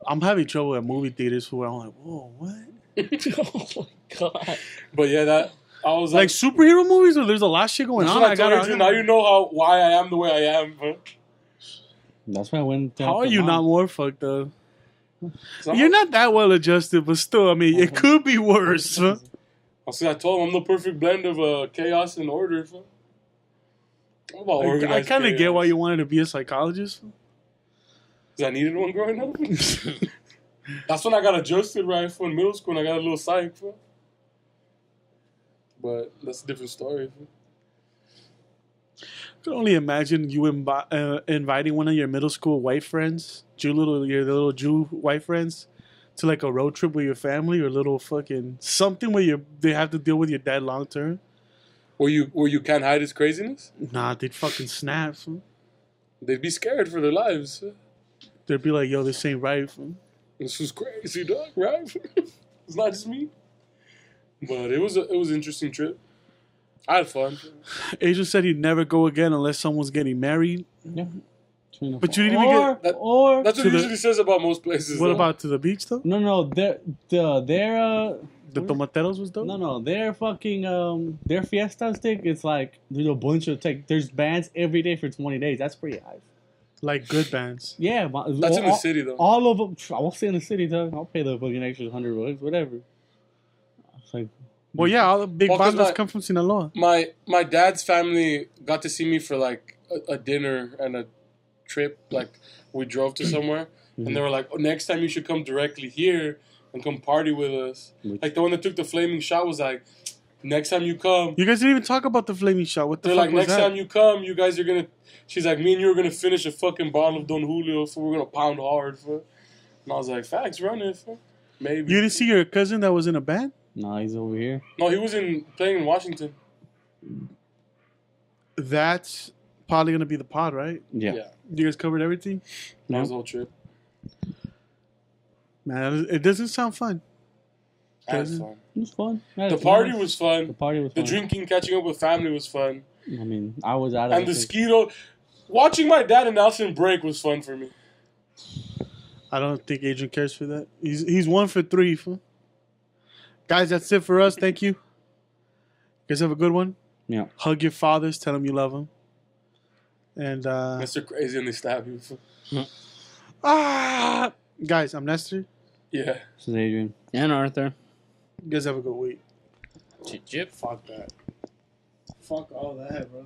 I'm having trouble at movie theaters where I'm like, whoa, what? Oh my God. But yeah, that I was Like like, superhero movies or there's a lot of shit going that's on. what I I told gotta, you. Now you know why I am the way I am. Bro. that's why I went. How are you not more fucked up? So You're not that well adjusted, but still, I mean, it could be worse. I told him I'm the perfect blend of chaos and order. So. I'm about I organized kind of chaos. get why you wanted to be a psychologist. Because I needed one growing up. That's when I got adjusted right in middle school and I got a little psych. Fool. But that's a different story. Fool. I can only imagine you inviting one of your middle school white friends, your little Jew white friends, to like a road trip with your family or little fucking something where they have to deal with your dad long term. Where you can't hide his craziness? Nah, they'd fucking snap. Fool. They'd be scared for their lives. Fool. They'd be like, "Yo, this ain't right." Fool. This was crazy, dog. Right? It's not just me. But it was an interesting trip. I had fun. Adrian said he'd never go again unless someone's getting married. Yeah. But you didn't even get. That's what To he the- usually says about most places. What though. about to the beach though? No, their The tomateros was dope. no, their fucking their fiesta stick. It's like there's a bunch of there's bands every day for 20 days. That's pretty high. Like good bands. Yeah, That's in the city, though. All of them. I won't stay in the city though. I'll pay the fucking extra $100, whatever. It's like, Well, yeah, all the big Well, 'cause bandas come from Sinaloa. My dad's family got to see me for like a dinner and a trip. Like we drove to somewhere, and they were like, "Oh, next time you should come directly here and come party with us." Like the one that took the flaming shot was like, "Next time you come." You guys didn't even talk about the flaming shot. What the They're fuck like, was next that? time you come, you guys are gonna. She's like, me and you are gonna finish a fucking bottle of Don Julio, so we're gonna pound hard. For. And I was like, facts, run it. For. Maybe. You didn't see your cousin that was in a band? nah, he's over here. No, he was playing in Washington. That's probably gonna be the pod, right? Yeah. You guys covered everything? That was the whole trip. Man, it doesn't sound fun. I had Doesn't- fun. It was fun. The party was fun. The party was The fun. drinking, catching up with family was fun. I mean, I was out of And the thing. Skeeto. Watching my dad and Nelson break was fun for me. I don't think Adrian cares for that. He's 1 for 3. Fool. Guys, that's it for us. Thank you. You guys have a good one. Yeah. Hug your fathers. Tell them you love them. And Mr. Crazy and they stab you. guys, I'm Nestor. Yeah. This is Adrian. And Arthur. You guys have a good week. Chip. Fuck that. Fuck all that, bro.